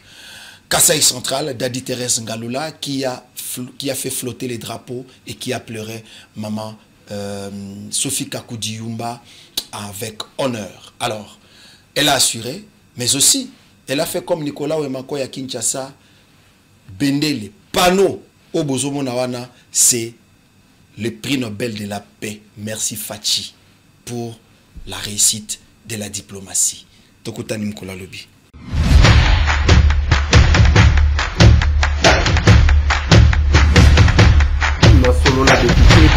Kasaï Central, Dadi Thérèse Ngalula, qui a fait flotter les drapeaux et qui a pleuré maman Sophie Kakoudiumba avec honneur. Alors, elle a assuré, mais aussi, elle a fait comme Nicolas Wemako ya Kinshasa, Bendele, panneau au Bozomo Nawana, c'est le prix Nobel de la paix. Merci Fachi pour la réussite de la diplomatie. Tokutani Nicolas Lobi.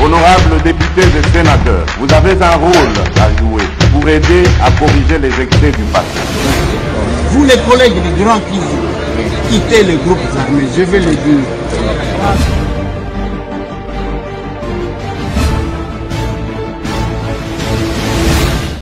Honorables députés et sénateurs, vous avez un rôle à jouer pour aider à corriger les excès du passé. Vous les collègues des grands qui quittez les groupes armés, je vais le dire.